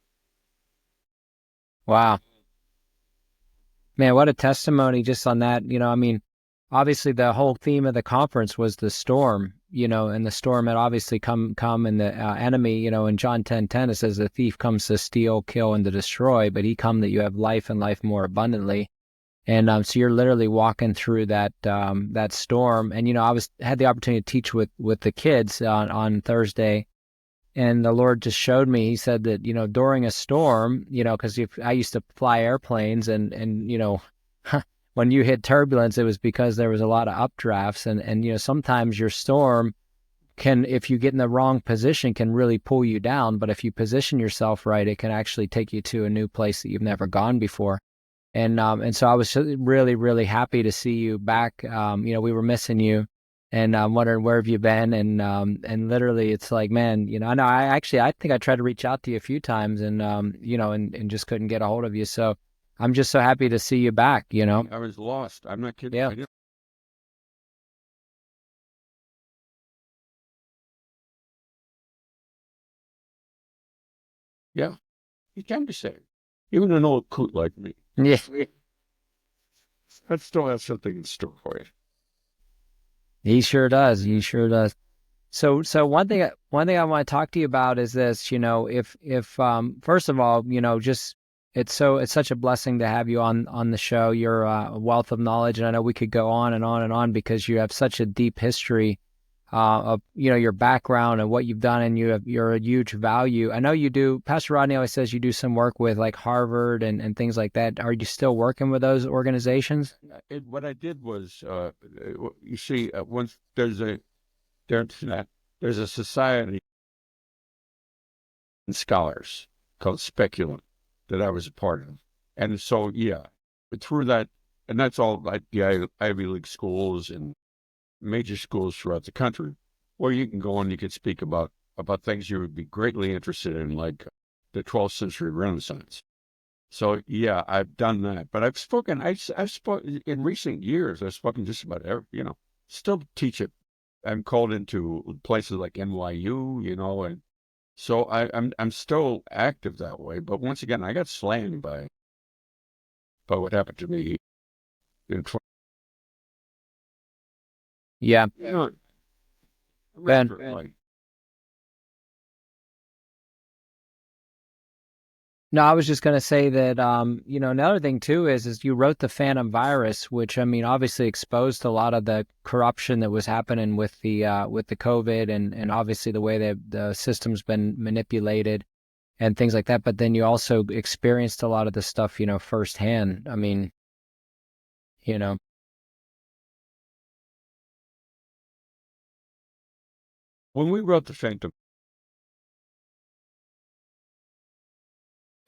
Wow. Man, what a testimony just on that. Obviously the whole theme of the conference was the storm, and the storm had obviously come and the enemy, in John 10:10, it says the thief comes to steal, kill, and to destroy, but he come that you have life and life more abundantly. And so you're literally walking through that storm. And, I had the opportunity to teach with the kids on Thursday. And the Lord just showed me, he said that, during a storm, because I used to fly airplanes and when you hit turbulence, it was because there was a lot of updrafts, and sometimes your storm can, if you get in the wrong position, can really pull you down. But if you position yourself right, it can actually take you to a new place that you've never gone before. And so I was really, really happy to see you back. We were missing you, and wondering where have you been. And literally, it's like, man, I know I think I tried to reach out to you a few times, and just couldn't get a hold of you. So I'm just so happy to see you back. I was lost. I'm not kidding. Yeah. Yeah, you can be saved. Even an old coot like me. Yeah. I still have something in store for you. He sure does. He sure does. So one thing I want to talk to you about is this. If first of all, just it's such a blessing to have you on the show. You're a wealth of knowledge, and I know we could go on and on and on because you have such a deep history of your background and what you've done, and you're a huge value. I know you do. Pastor Rodney always says you do some work with like Harvard and things like that. Are you still working with those organizations? What I did was, you see, once there's a society of scholars called Speculum that I was a part of, and so yeah, but through that, and that's all like the Ivy League schools and major schools throughout the country, where you can go and you can speak about things you would be greatly interested in, like the 12th century Renaissance. So yeah, I've done that, but I've spoken in recent years. I've spoken just about still teach it. I'm called into places like NYU, and so I'm still active that way. But once again, I got slammed by what happened to me in 20. Yeah. Yeah, Ben. like, No, I was just going to say that, another thing too is you wrote the Phantom Virus, which I mean, obviously exposed a lot of the corruption that was happening with the COVID, and obviously the way that the system's been manipulated and things like that. But then you also experienced a lot of the stuff, firsthand. I mean, you know, when we wrote the Phantom,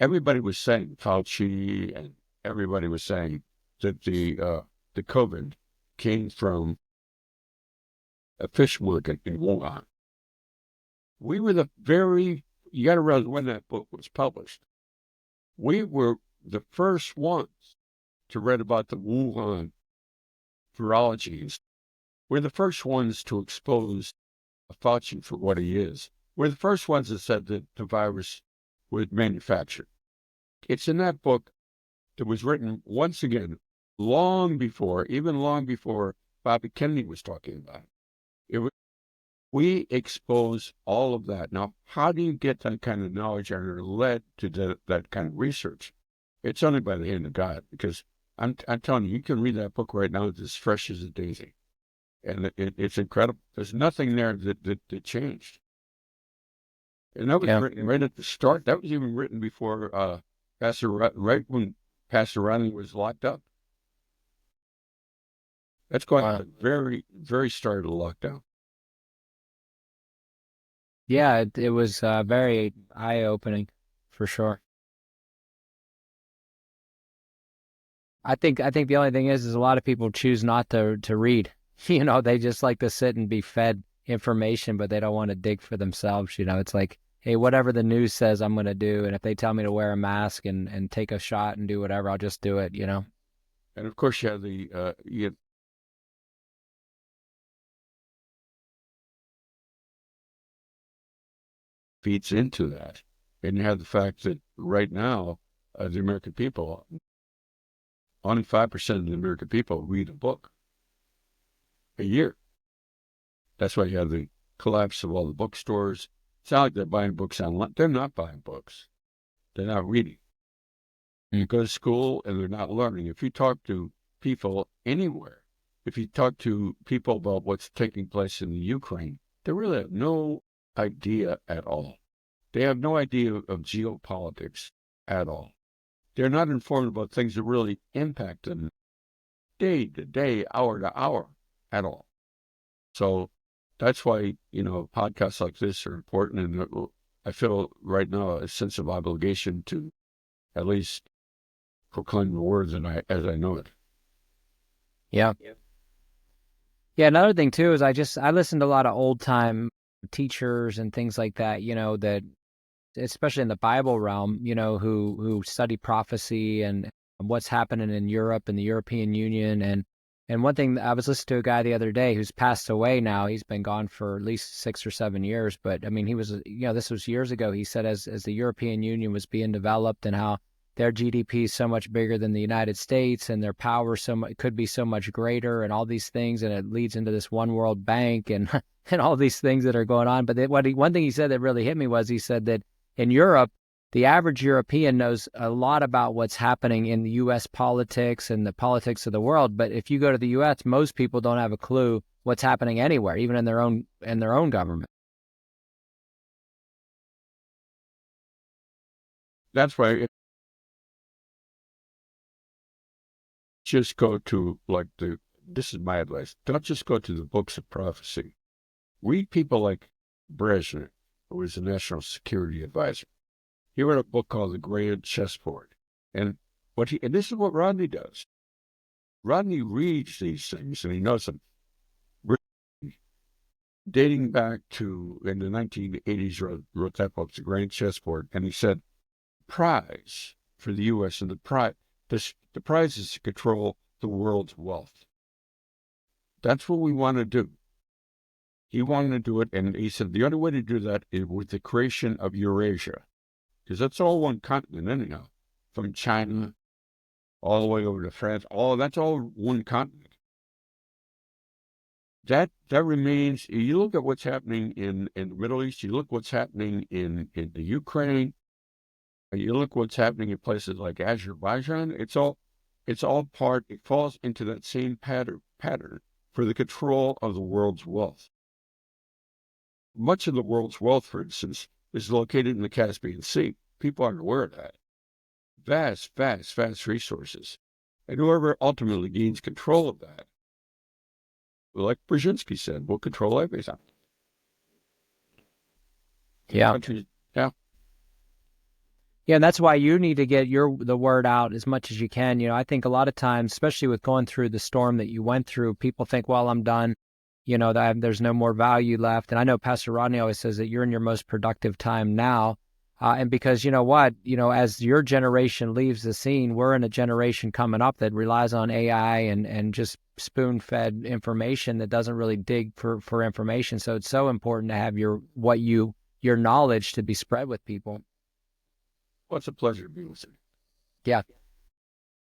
everybody was saying Fauci, and everybody was saying that the COVID came from a fish market in Wuhan. We were you got to realize when that book was published, we were the first ones to read about the Wuhan virologies. We're the first ones to expose Fauci for what he is. We're the first ones that said that the virus was manufactured. It's in that book that was written once again, even long before Bobby Kennedy was talking about it. We expose all of that. Now, how do you get that kind of knowledge and are led to that kind of research? It's only by the hand of God, because I'm telling you, you can read that book right now. It's as fresh as a daisy. And it's incredible. There's nothing there that changed. And that was written right at the start. That was even written before right when Pastor Riley was locked up. That's going at the very, very start of the lockdown. Yeah, it was very eye-opening for sure. I think the only thing is a lot of people choose not to read. They just like to sit and be fed information, but they don't want to dig for themselves. It's like, hey, whatever the news says, I'm going to do. And if they tell me to wear a mask and take a shot and do whatever, I'll just do it. And of course, you have feeds into that. And you have the fact that right now, the American people, only 5% of the American people read a book a year. That's why you have the collapse of all the bookstores. It's not like they're buying books online. They're not buying books. They're not reading. You go to school and they're not learning. If you talk to people anywhere, if you talk to people about what's taking place in the Ukraine, they really have no idea at all. They have no idea of geopolitics at all. They're not informed about things that really impact them day to day, hour to hour at all. So that's why, podcasts like this are important. And I feel right now a sense of obligation to at least proclaim the words as I know it. Yeah. Yeah. Another thing too is I listened to a lot of old time teachers and things like that, that especially in the Bible realm, who study prophecy and what's happening in Europe and the European Union. And one thing, I was listening to a guy the other day who's passed away now. He's been gone for at least 6 or 7 years. But I mean, he was, this was years ago. He said as the European Union was being developed and how their GDP is so much bigger than the United States and their power could be so much greater and all these things. And it leads into this one world bank and, and all these things that are going on. But one thing he said that really hit me was he said that in Europe, the average European knows a lot about what's happening in the U.S. politics and the politics of the world. But if you go to the U.S., most people don't have a clue what's happening anywhere, even in their own government. That's why just go to this is my advice. Don't just go to the books of prophecy. Read people like Brezhnev, who was the national security advisor. He wrote a book called The Grand Chessboard. And this is what Rodney does. Rodney reads these things and he knows them. Dating back to in the 1980s, wrote that book, The Grand Chessboard, and he said, prize for the U.S. and the prize is to control the world's wealth. That's what we want to do. He wanted to do it, and he said the only way to do that is with the creation of Eurasia, because that's all one continent anyhow, from China all the way over to France. That's all one continent. That remains. You look at what's happening in the Middle East. You look what's happening in the Ukraine. You look what's happening in places like Azerbaijan. It's all part. It falls into that same pattern for the control of the world's wealth. Much of the world's wealth, for instance, is located in the Caspian Sea. People aren't aware of that. Vast, vast, vast resources. And whoever ultimately gains control of that, like Brzezinski said, will control everything. Yeah. Yeah. Yeah, and that's why you need to get the word out as much as you can. I think a lot of times, especially with going through the storm that you went through, people think, well, I'm done. There's no more value left. And I know Pastor Rodney always says that you're in your most productive time now. And because you know what, as your generation leaves the scene, we're in a generation coming up that relies on AI and just spoon-fed information that doesn't really dig for information. So it's so important to have your knowledge to be spread with people. Well, it's a pleasure to be with you. Yeah.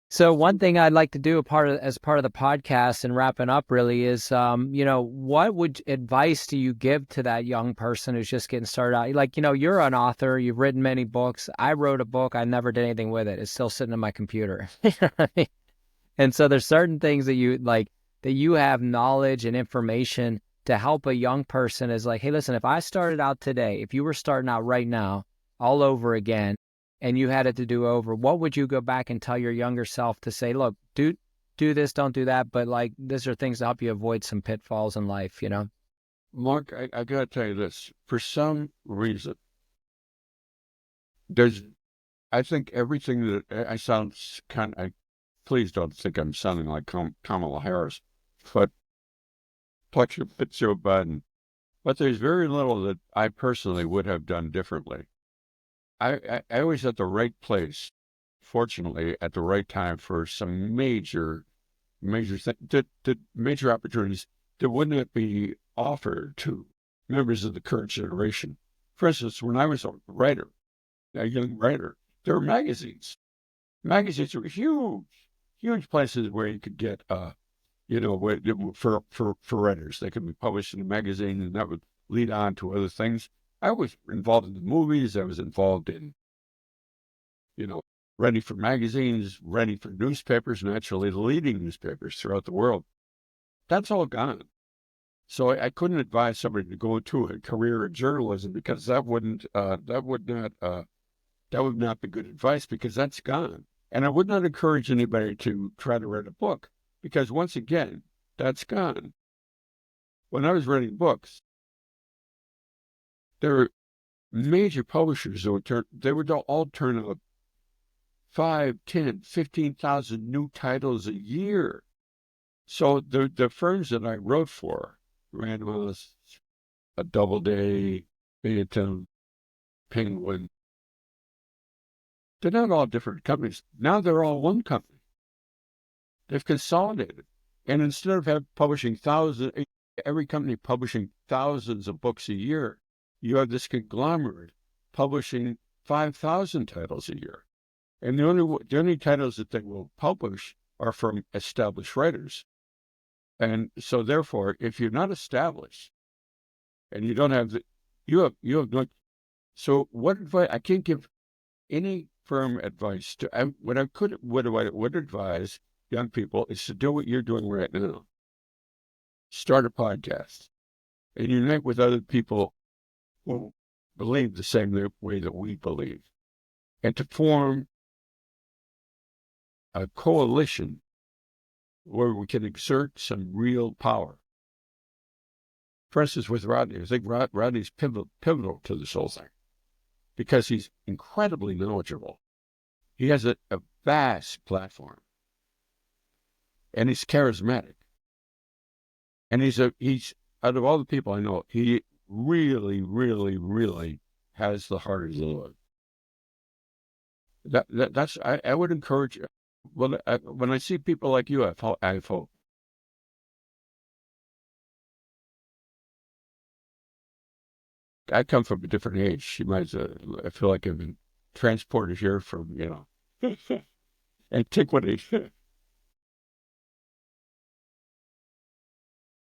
So one thing I'd like to do as part of the podcast and wrapping up really is, what advice do you give to that young person who's just getting started out? Like, you're an author, you've written many books. I wrote a book. I never did anything with it. It's still sitting in my computer. And so there's certain things that you have knowledge and information to help a young person is like, hey, listen, if I started out today, if you were starting out right now all over again, and you had it to do over, what would you go back and tell your younger self to say, look, do this, don't do that, but these are things to help you avoid some pitfalls in life, Mark, I got to tell you this. For some reason, I think everything that I sound please don't think I'm sounding like Kamala Harris, but like Joe Biden. But there's very little that I personally would have done differently. I always at the right place, fortunately, at the right time for some major opportunities that would not be offered to members of the current generation. For instance, when I was a young writer, there were magazines. Magazines were huge places where you could get, for writers. They could be published in a magazine, and that would lead on to other things. I was involved in the movies. I was involved in, writing for magazines, writing for newspapers, and actually the leading newspapers throughout the world. That's all gone. So I couldn't advise somebody to go into a career in journalism because that would not be good advice because that's gone. And I would not encourage anybody to try to write a book because once again, that's gone. When I was writing books, there were major publishers that would all turn out 5, 10, 15,000 new titles a year. So the firms that I wrote for, Random House, a Doubleday, Phantom, Penguin, they're not all different companies. Now they're all one company. They've consolidated. And instead of publishing every company publishing thousands of books a year, you have this conglomerate publishing 5,000 titles a year. And the only titles that they will publish are from established writers. And so therefore, if you're not established and you don't have you have no, so what advice, I can't give any firm advice what I would advise young people is to do what you're doing right now. Start a podcast and unite with other people who believe the same way that we believe, and to form a coalition where we can exert some real power. For instance, with Rodney, I think Rodney's pivotal to this whole thing because he's incredibly knowledgeable. He has a vast platform, and he's charismatic. And he's out of all the people I know, he really, really, really has the heart of the Lord. That's I would encourage. Well, when I see people like you, I have hope. I come from a different age. You might. I feel like I've been transported here from antiquity.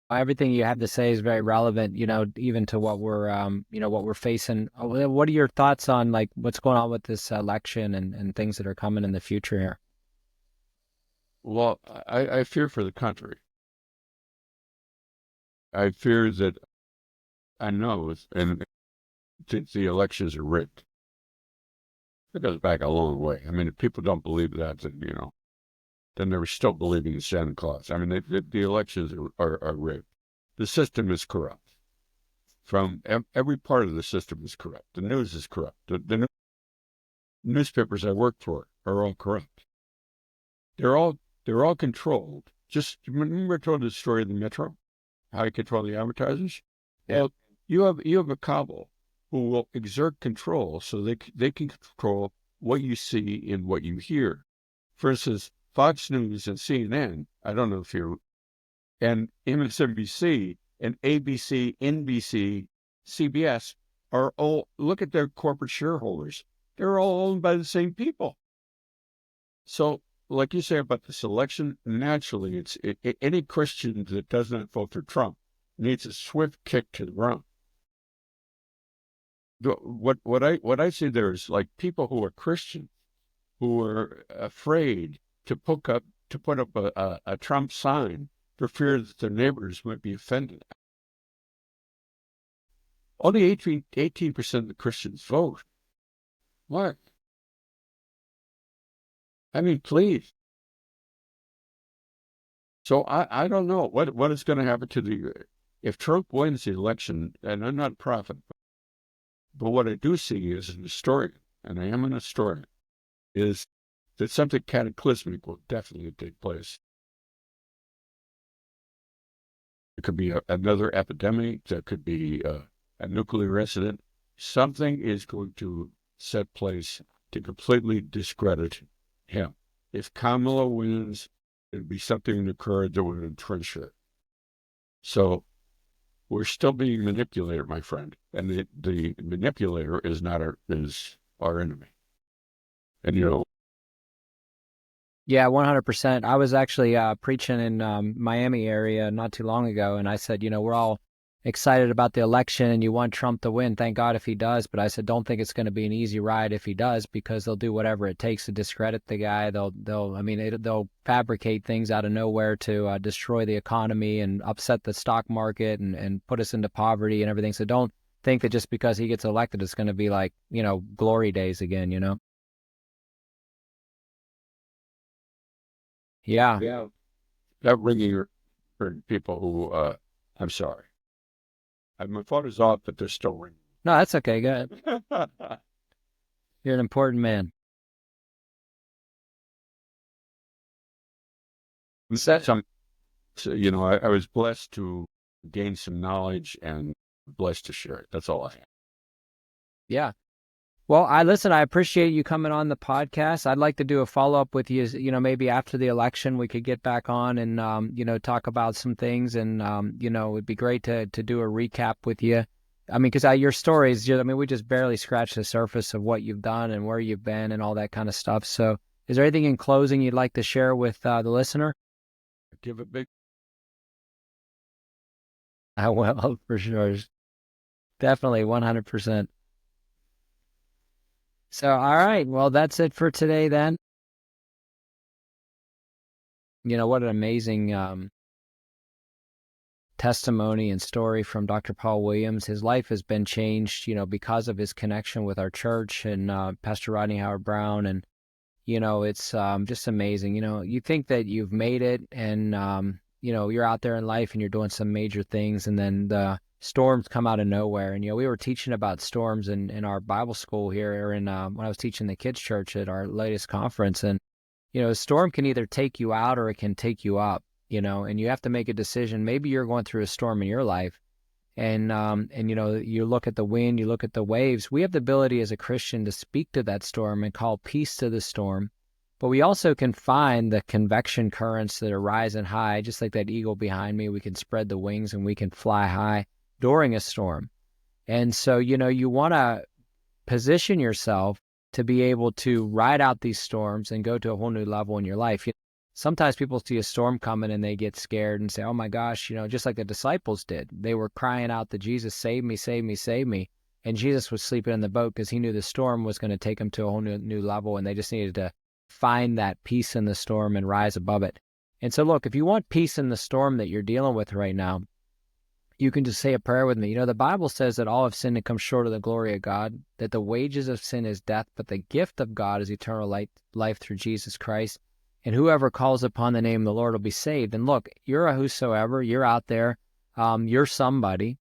Everything you have to say is very relevant, even to what we're facing. What are your thoughts on like what's going on with this election and things that are coming in the future here? Well, I fear for the country. I fear that I know, and the elections are rigged. It goes back a long way. I mean, if people don't believe that, then they're still believing in Santa Claus. I mean, the elections are rigged. The system is corrupt. From every part of the system is corrupt. The news is corrupt. The newspapers I work for are all corrupt. They're all controlled. Just remember I told the story of the Metro, how you control the advertisers. Yeah. Well, you have a cabal who will exert control so they can control what you see and what you hear. For instance, Fox News and CNN, I don't know if you're, and MSNBC and ABC, NBC, CBS are all, look at their corporate shareholders. They're all owned by the same people. So, like you say about this election, naturally, any Christian that does not vote for Trump needs a swift kick to the ground. What I see there is like people who are Christian who are afraid to put up a Trump sign for fear that their neighbors might be offended. Only 18% of the Christians vote. What? I mean, please. So I don't know what is going to happen if Trump wins the election, and I'm not a prophet, but what I do see as an historian, and I am an historian, is that something cataclysmic will definitely take place. It could be another epidemic. There could be a nuclear incident. Something is going to set place to completely discredit him. If Kamala wins, it'd be something that occurred that would entrench her. So we're still being manipulated, my friend, and the manipulator is our enemy. And Yeah, 100%. I was actually preaching in Miami area not too long ago, and I said, we're all excited about the election and you want Trump to win. Thank God if he does. But I said, don't think it's going to be an easy ride if he does, because they'll do whatever it takes to discredit the guy. They'll fabricate things out of nowhere to destroy the economy and upset the stock market and put us into poverty and everything. So don't think that just because he gets elected, it's going to be like, glory days again, Yeah. Yeah. That ringing for people who, I'm sorry. My phone is off, but they're still ringing. No, that's okay. Go ahead. You're an important man. Some, so, I was blessed to gain some knowledge and blessed to share it. That's all I have. Yeah. Well, I appreciate you coming on the podcast. I'd like to do a follow-up with you, maybe after the election we could get back on and, talk about some things. And, it'd be great to do a recap with you. I mean, because your stories, we just barely scratched the surface of what you've done and where you've been and all that kind of stuff. So is there anything in closing you'd like to share with the listener? Give it big. I will, for sure. Definitely 100%. So, all right. Well, that's it for today then. What an amazing testimony and story from Dr. Paul Williams. His life has been changed, because of his connection with our church and Pastor Rodney Howard-Browne. And, it's just amazing. You think that you've made it and, you're out there in life and you're doing some major things, and then the storms come out of nowhere. And, we were teaching about storms in our Bible school here, when I was teaching the kids' church at our latest conference. And, a storm can either take you out or it can take you up, and you have to make a decision. Maybe you're going through a storm in your life, and you look at the wind, you look at the waves. We have the ability as a Christian to speak to that storm and call peace to the storm. But we also can find the convection currents that are rising high, just like that eagle behind me. We can spread the wings and we can fly high during a storm. And so, you want to position yourself to be able to ride out these storms and go to a whole new level in your life. Sometimes people see a storm coming and they get scared and say, oh my gosh, just like the disciples did. They were crying out to Jesus, save me, save me, save me. And Jesus was sleeping in the boat because he knew the storm was going to take them to a whole new level, and they just needed to find that peace in the storm and rise above it. And so look, if you want peace in the storm that you're dealing with right now, you can just say a prayer with me. The Bible says that all have sinned and come short of the glory of God, that the wages of sin is death, but the gift of God is eternal life through Jesus Christ. And whoever calls upon the name of the Lord will be saved. And look, you're a whosoever, you're out there, you're somebody,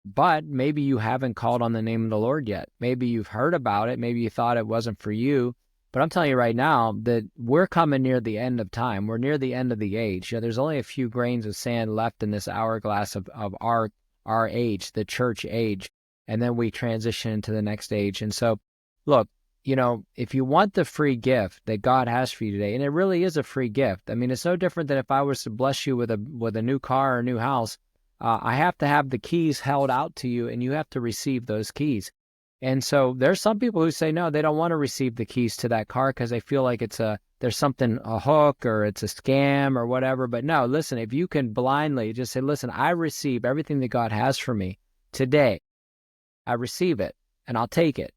but maybe you haven't called on the name of the Lord yet. Maybe you've heard about it. Maybe you thought it wasn't for you. But I'm telling you right now that we're coming near the end of time. We're near the end of the age. There's only a few grains of sand left in this hourglass of our age, the church age, and then we transition into the next age. And so, look, if you want the free gift that God has for you today, and it really is a free gift. I mean, it's no different than if I was to bless you with a new car or a new house. I have to have the keys held out to you, and you have to receive those keys. And so there's some people who say, no, they don't want to receive the keys to that car because they feel like there's something, a hook, or it's a scam or whatever. But no, listen, if you can blindly just say, listen, I receive everything that God has for me today. I receive it and I'll take it.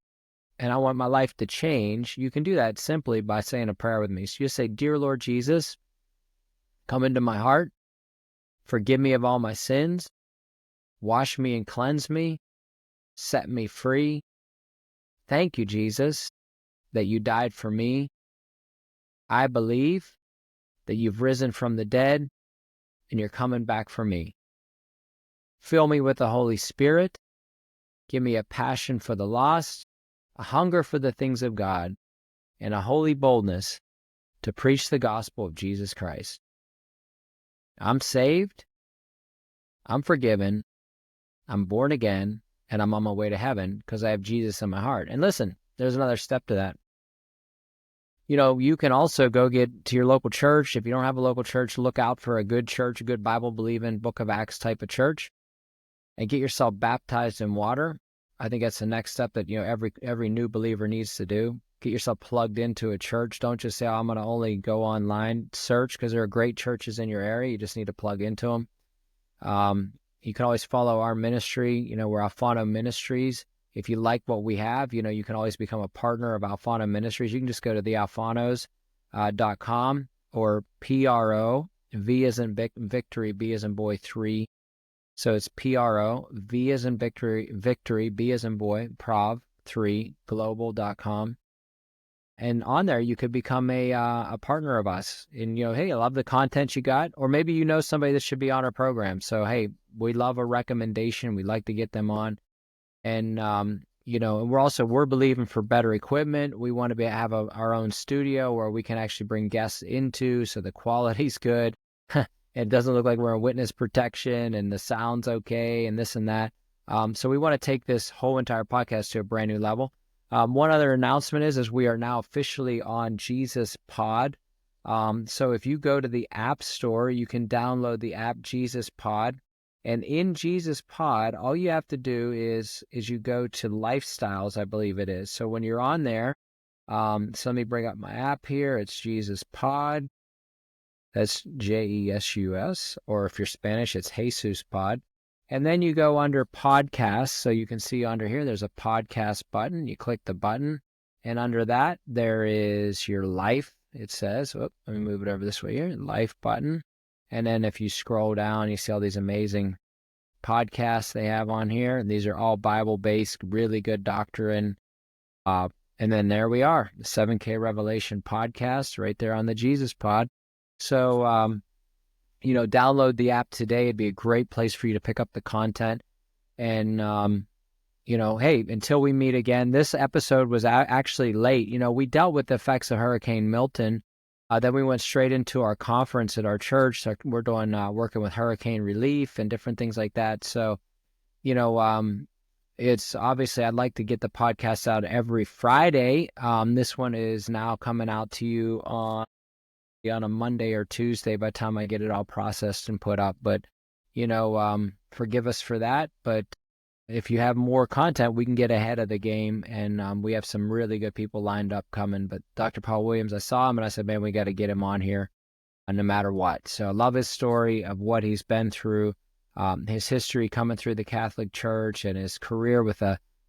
And I want my life to change. You can do that simply by saying a prayer with me. So you say, dear Lord Jesus, come into my heart. Forgive me of all my sins. Wash me and cleanse me. Set me free. Thank you, Jesus, that you died for me. I believe that you've risen from the dead and you're coming back for me. Fill me with the Holy Spirit. Give me a passion for the lost, a hunger for the things of God, and a holy boldness to preach the gospel of Jesus Christ. I'm saved. I'm forgiven. I'm born again. And I'm on my way to heaven because I have Jesus in my heart. And listen, there's another step to that. You can also go get to your local church. If you don't have a local church, look out for a good church, a good Bible-believing Book of Acts type of church, and get yourself baptized in water. I think that's the next step that every new believer needs to do. Get yourself plugged into a church. Don't just say, oh, I'm going to only go online. Search, because there are great churches in your area. You just need to plug into them. You can always follow our ministry. We're Alfano Ministries. If you like what we have, you can always become a partner of Alfano Ministries. You can just go to thealfanos.com or PRO, V as in victory, B as in boy, 3. So it's PRO, V as in victory, B as in boy, prov, 3, global.com. And on there, you could become a partner of us. And, hey, I love the content you got. Or maybe you know somebody that should be on our program. So, hey, we love a recommendation. We'd like to get them on. And, and we're believing for better equipment. We want to have our own studio where we can actually bring guests into so the quality's good. It doesn't look like we're in witness protection and the sound's okay and this and that. So we want to take this whole entire podcast to a brand new level. One other announcement is we are now officially on Jesus Pod. So if you go to the App Store, you can download the app Jesus Pod. And in Jesus Pod, all you have to do is you go to Lifestyles, I believe it is. So when you're on there, so let me bring up my app here. It's Jesus Pod. That's Jesus, or if you're Spanish, it's Jesus Pod. And then you go under podcasts. So you can see under here, there's a podcast button. You click the button. And under that, there is your life. It says, let me move it over this way here, life button. And then if you scroll down, you see all these amazing podcasts they have on here. And these are all Bible-based, really good doctrine. And then there we are, the 7K Revelation podcast right there on the Jesus Pod. So, download the app today. It'd be a great place for you to pick up the content. And, hey, until we meet again, this episode was actually late. We dealt with the effects of Hurricane Milton. Then we went straight into our conference at our church. So we're doing working with hurricane relief and different things like that. So, it's obviously I'd like to get the podcast out every Friday. This one is now coming out to you on a Monday or Tuesday by the time I get it all processed and put up. But, forgive us for that. But if you have more content, we can get ahead of the game. And we have some really good people lined up coming. But Dr. Paul Williams, I saw him and I said, man, we got to get him on here no matter what. So I love his story of what he's been through, his history coming through the Catholic Church and his career with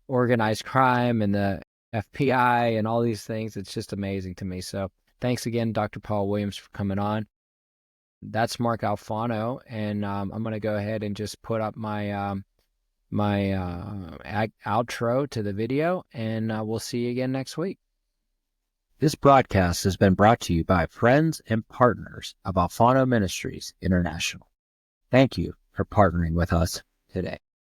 organized crime and the FBI and all these things. It's just amazing to me. So thanks again, Dr. Paul Williams, for coming on. That's Marc Alfano, and I'm going to go ahead and just put up my outro to the video, and we'll see you again next week. This broadcast has been brought to you by friends and partners of Alfano Ministries International. Thank you for partnering with us today.